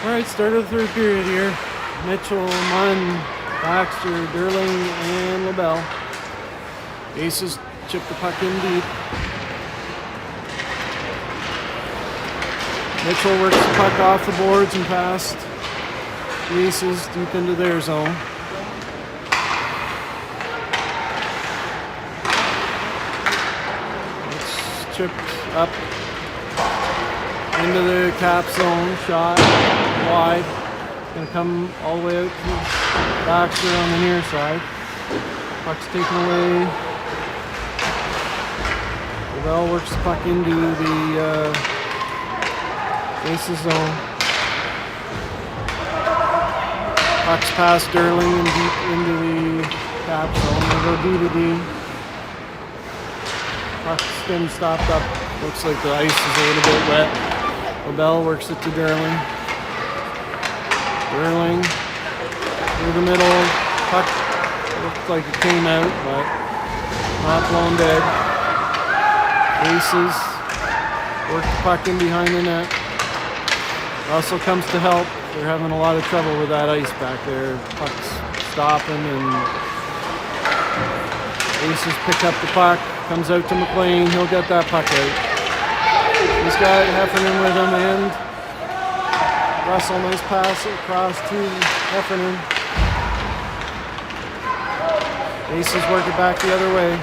B: Alright, start of the third period here. Mitchell, Munn, Baxter, Derling, and LaBelle. Aces chip the puck in deep. Mitchell works the puck off the boards and past the Aces deep into their zone. It's chipped up into the cap zone, shot wide. Gonna come all the way out to Baxter on the near side. Puck's taken away. LaBelle works the puck into the Aces zone. Puck's past Derling and deep into the cap zone. They go D to D. Puck's getting stopped up. Looks like the ice is a little bit wet. LaBelle works it to Derling. Derling through the middle. Puck looked like it came out, but not blown dead. Aces work the puck in behind the net. Russell comes to help. They're having a lot of trouble with that ice back there. Puck's stopping and Aces pick up the puck. Comes out to McLean. He'll get that puck out. He's got Heffernan with him and Russell. Nice pass across to Heffernan. Aces work it back the other way.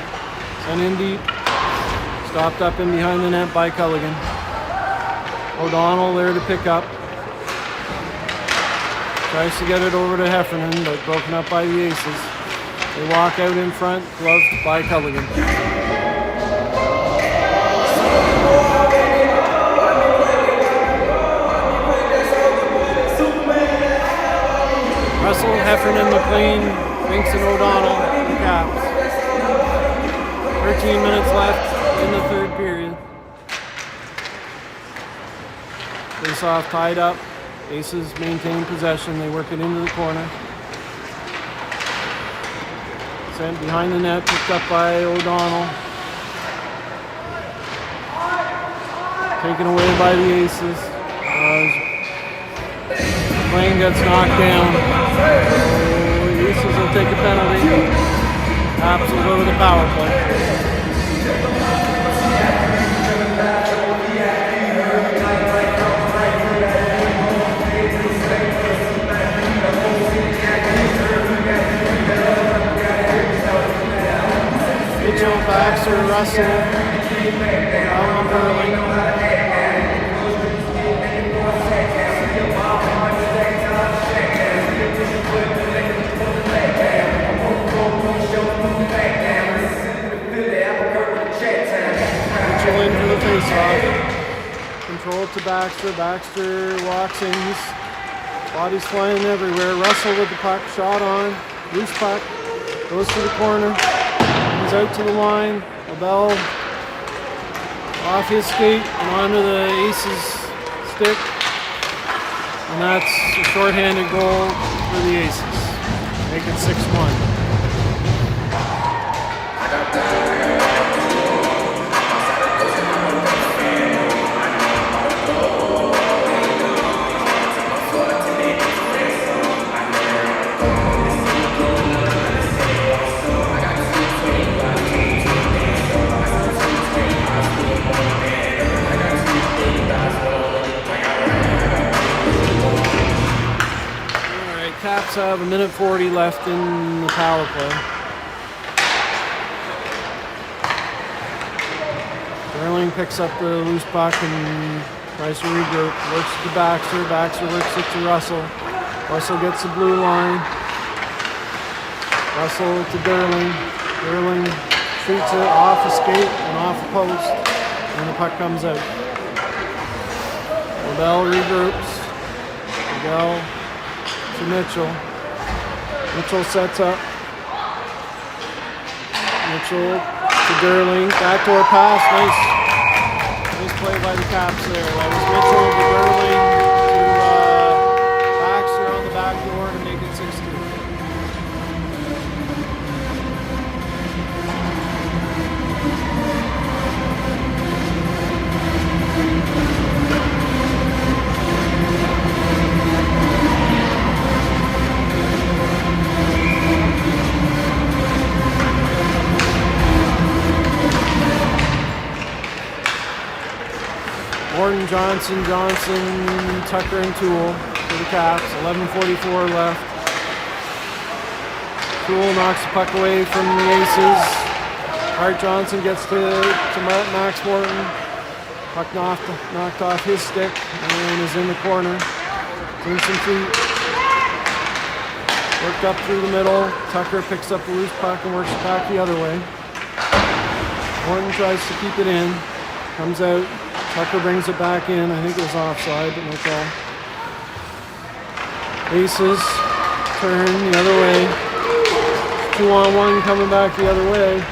B: Sent in deep. Stopped up in behind the net by Culligan. O'Donnell there to pick up. Tries to get it over to Heffernan, but broken up by the Aces. They walk out in front, gloved by Culligan. Russell, Heffernan, McLean, Binks, and O'Donnell in the Caps. 13 minutes left in the third period. Face-off tied up. Aces maintain possession. They work it into the corner. Sent behind the net, picked up by O'Donnell. Taken away by the Aces. Blaine gets knocked down. So the Aces will take a penalty. Caps will go to the power play. Mitchell, Baxter, Russell, Allen, Derling. Mitchell in for the face-off. Control to Baxter. Baxter walks in. Body's flying everywhere. Russell with the puck. Shot on. Loose puck. Goes to the corner. He's out to the line. LaBelle off his skate and onto the Aces stick. And that's a shorthanded goal for the Aces. Make it 6-1. Caps have 1:40 left in the power play. Derling picks up the loose puck and tries to regroup. Works it to Baxter. Baxter works it to Russell. Russell gets the blue line. Russell to Derling. Derling shoots it off a skate and off a post, and the puck comes out. LaBelle regroups. LaBelle to Mitchell. Mitchell sets up. Mitchell to Derling. Backdoor pass. Nice play by the Caps there. That was Mitchell to Derling to Baxter on the back door to make it 6-2. Morton, Johnson, Tucker, and Toole for the Caps. 11:44 left. Toole knocks the puck away from the Aces. Art Johnson gets to Max Morton. Puck knocked off his stick and is in the corner. Doing some feet. Worked up through the middle. Tucker picks up the loose puck and works it back the other way. Morton tries to keep it in. Comes out. Tucker brings it back in. I think it was offside, but no call. Aces turn the other way. 2-on-1 coming back the other way.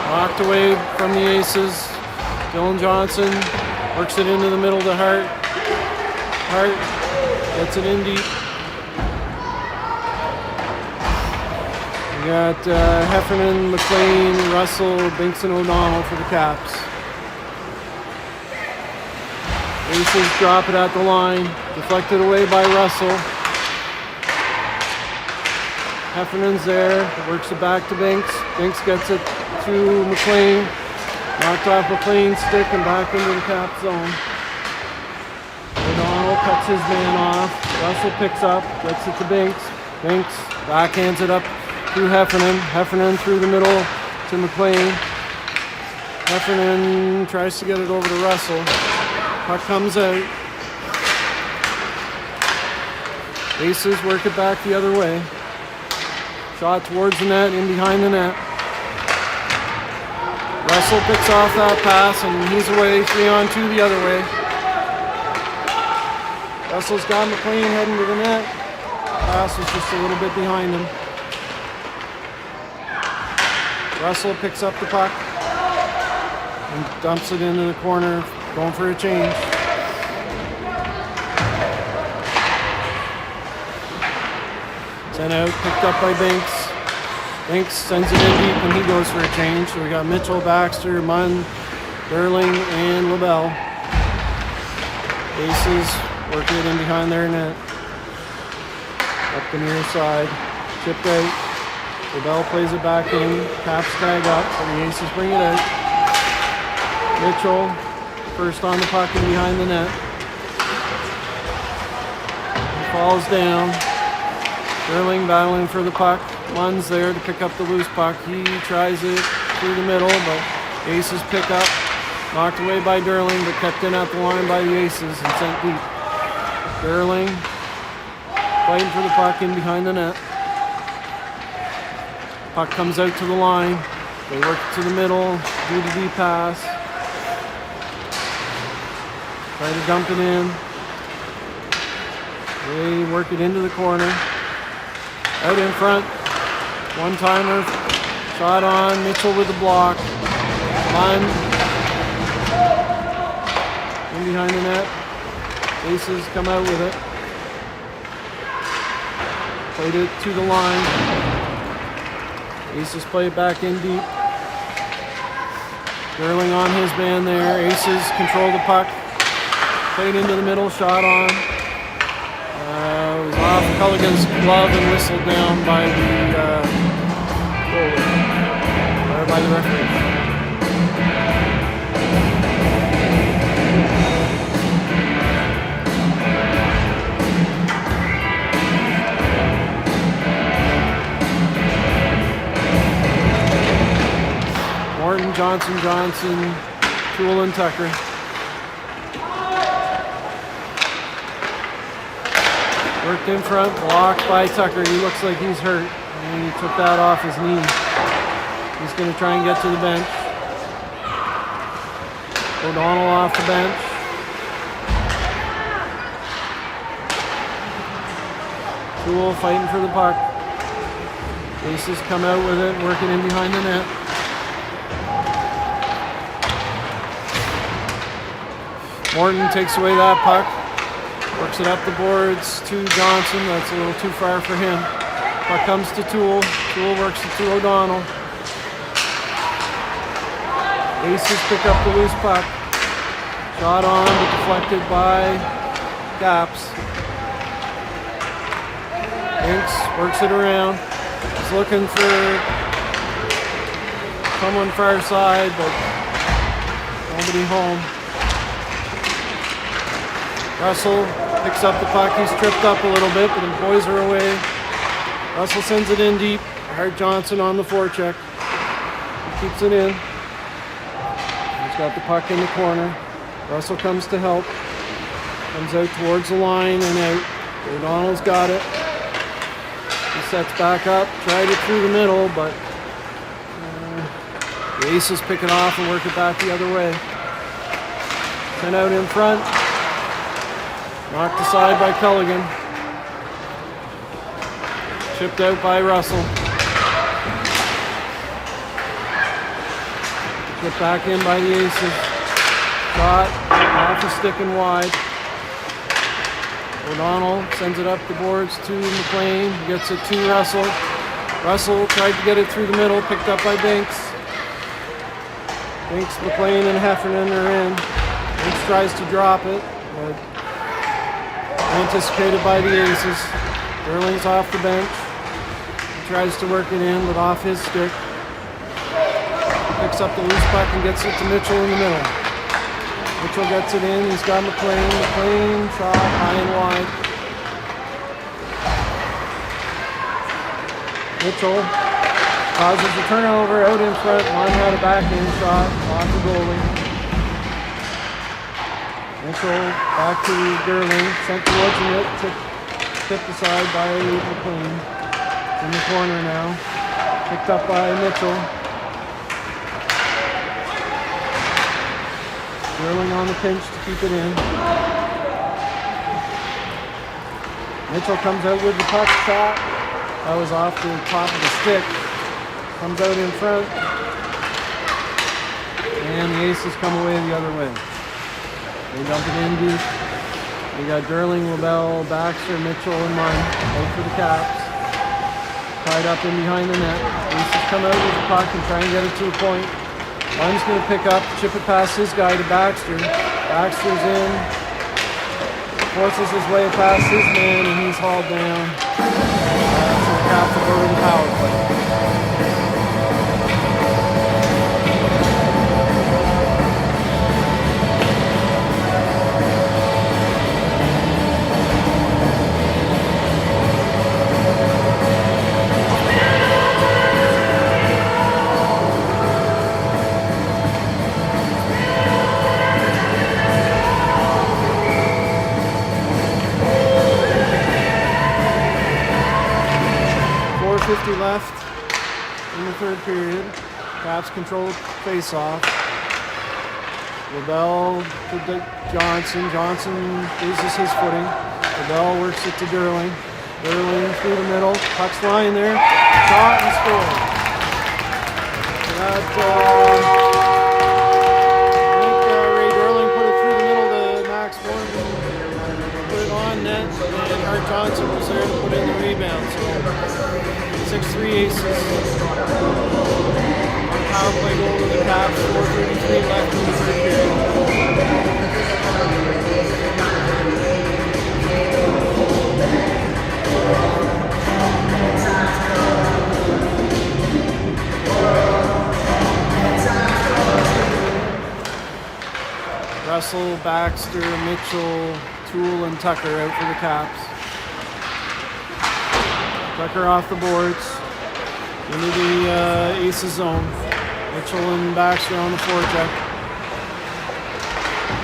B: Knocked away from the Aces. Dylan Johnson works it into the middle to Hart. Hart gets it in deep. We got Heffernan, McLean, Russell, Binks, and O'Donnell for the Caps. Aces drop it at the line. Deflected away by Russell. Heffernan's there. Works it back to Binks. Binks gets it to McLean. Knocked off McLean's stick and back into the Cap zone. O'Donnell cuts his man off. Russell picks up. Gets it to Binks. Binks backhands it up through Heffernan. Heffernan through the middle to McLean. Heffernan tries to get it over to Russell. Puck comes out. Aces work it back the other way. Shot towards the net, in behind the net. Russell picks off that pass and he's away, 3-on-2 the other way. Russell's got McLean heading to the net. Pass was just a little bit behind him. Russell picks up the puck and dumps it into the corner, going for a change. Sent out, picked up by Binks. Binks sends it in deep and he goes for a change. So we got Mitchell, Baxter, Munn, Durling, and LaBelle. Aces work it in behind their net. Up the near side. Chipped out. LaBelle plays it back in. Caps tag up. And the Aces bring it out. Mitchell first on the puck and behind the net. He falls down. Durling battling for the puck. Munn's there to pick up the loose puck. He tries it through the middle, but Aces pick up. Knocked away by Durling, but kept in at the line by the Aces and sent deep. Durling fighting for the puck in behind the net. Puck comes out to the line. They work it to the middle, do the deep pass. Try to dump it in. They work it into the corner. Out in front. One-timer. Shot on. Mitchell with the block. Munn. In behind the net. Aces come out with it. Played it to the line. Aces play it back in deep. Durling on his man there. Aces control the puck. Played into the middle. Shot on. It was off Culligan's glove and whistled down by the referee. Morton, Johnson, Toole, and Tucker. Worked in front, blocked by Tucker. He looks like he's hurt. And he took that off his knee. He's going to try and get to the bench. O'Donnell off the bench. Toole fighting for the puck. Aces come out with it, working in behind the net. Morton takes away that puck. Works it up the boards to Johnson. That's a little too far for him. Puck comes to Toole. Toole works it to O'Donnell. Aces pick up the loose puck. Shot on, but deflected by Caps. Binks works it around. He's looking for someone far side, but Nobody home. Russell picks up the puck. He's tripped up a little bit, but the boys are away. Russell sends it in deep. Hart Johnson on the forecheck. He keeps it in. He's got the puck in the corner. Russell comes to help. Comes out towards the line and out. O'Donnell's got it. He sets back up. Tried it through the middle, but the Aces pick it off and work it back the other way. Sent out in front. Knocked aside by Culligan. Chipped out by Russell. Put back in by the Aces. Shot off the stick and wide. O'Donnell sends it up the boards to McLean. Gets it to Russell. Russell tried to get it through the middle. Picked up by Binks. Binks, McLean, and Heffernan are in. Binks tries to drop it, but anticipated by the Aces. Durling's off the bench. He tries to work it in, but off his stick. Picks up the loose puck and gets it to Mitchell in the middle. Mitchell gets it in. He's got McLean. McLean shot high and wide. Mitchell causes a turnover out in front. One had a backhand shot off the goalie. Mitchell back to Durling. Sent towards the net. Tipped aside by McLean. In the corner now. Picked up by Mitchell. Durling on the pinch to keep it in. Mitchell comes out with the puck shot. That was off the top of the stick. Comes out in front. And the Aces come away the other way. They dump it in deep. We got Durling, LaBelle, Baxter, Mitchell, and Munn out for the Caps. Tied up in behind the net. Aces come out with the puck and try and get it to the point. Munn's going to pick up, chip it past his guy to Baxter. Baxter's in. Forces his way past his man, and he's hauled down. So the Caps will go to the power play. Left in the third period. Caps control face-off. LaBelle to Johnson. Johnson loses his footing. LaBelle works it to Durling. Durling through the middle. Puck's flying there. Shot and score. Ray Durling put it through the middle to Max Morgan. Put it on net, and Hart Johnson was there to put in the rebound. So 6-3 Aces. Power play goal to the Caps. 4:33 left in the third period. Russell, Baxter, Mitchell, Toole, and Tucker out for the Caps. Tucker off the boards into the Aces zone. Mitchell and Baxter on the forecheck.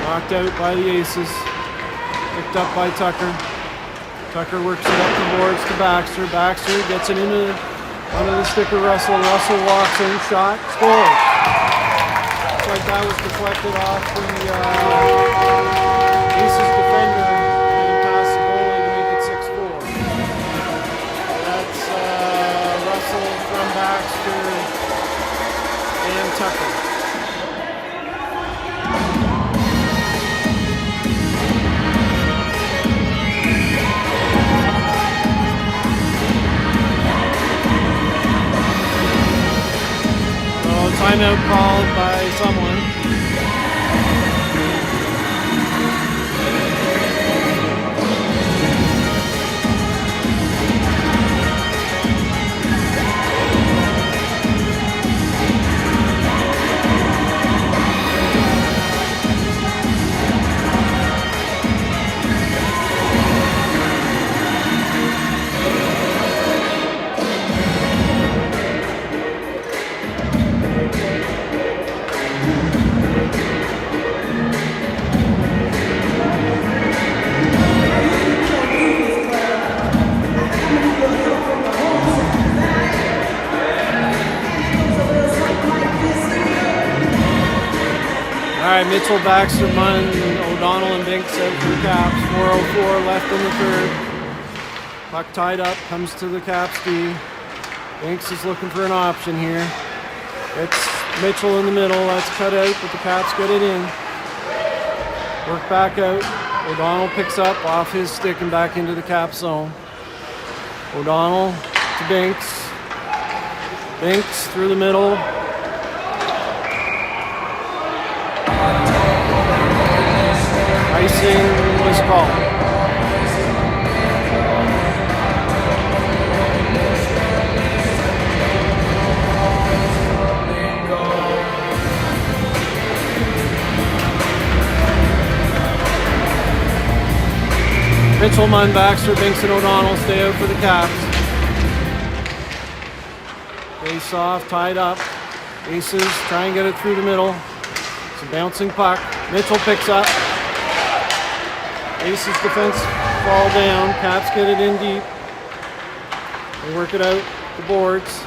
B: Knocked out by the Aces. Picked up by Tucker. Tucker works it up the boards to Baxter. Baxter gets it into the stick of Russell. Russell walks in, shot, scores. Looks like that was deflected off the Aces defender. From Baxter and Tucker. So timeout called by someone. Alright, Mitchell, Baxter, Munn, O'Donnell, and Binks out for the Caps. 4:04 left in the third. Puck tied up, comes to the Caps D. Binks is looking for an option here. It's Mitchell in the middle, that's cut out, but the Caps get it in. Work back out. O'Donnell picks up off his stick and back into the Cap zone. O'Donnell to Binks. Binks through the middle. Icing was called. Mitchell, Munn, Baxter, Binks, and O'Donnell stay out for the Caps. Face off, tied up. Aces try and get it through the middle. It's a bouncing puck. Mitchell picks up. Aces defense fall down. Caps get it in deep. They work it out the boards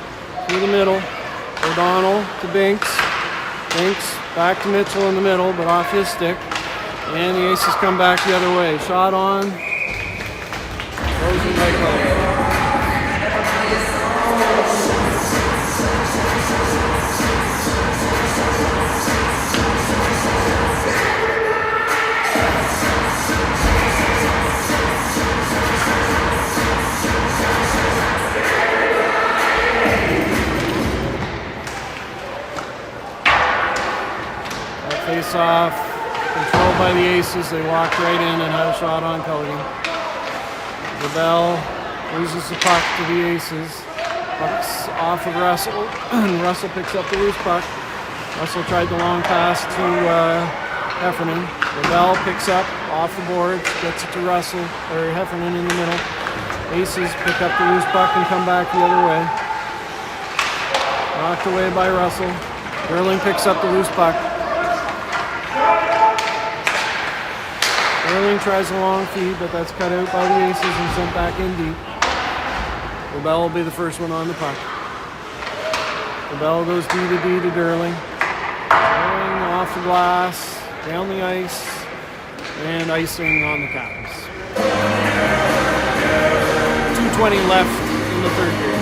B: through the middle. O'Donnell to Binks. Binks back to Mitchell in the middle, but off his stick. And the Aces come back the other way. Shot on. Closing right goal. Face off, controlled by the Aces. They walk right in and have a shot on Cody. LaBelle loses the puck to the Aces. Puck's off of Russell. Russell picks up the loose puck. Russell tried the long pass to Heffernan. LaBelle picks up off the boards, gets it to Russell, or Heffernan in the middle. Aces pick up the loose puck and come back the other way. Knocked away by Russell. Gerling picks up the loose puck. Gerling tries a long feed, but that's cut out by the Aces and sent back in deep. LaBelle will be the first one on the puck. LaBelle goes D to Gerling. Gerling off the glass, down the ice, and icing on the Caps. 2:20 left in the third period.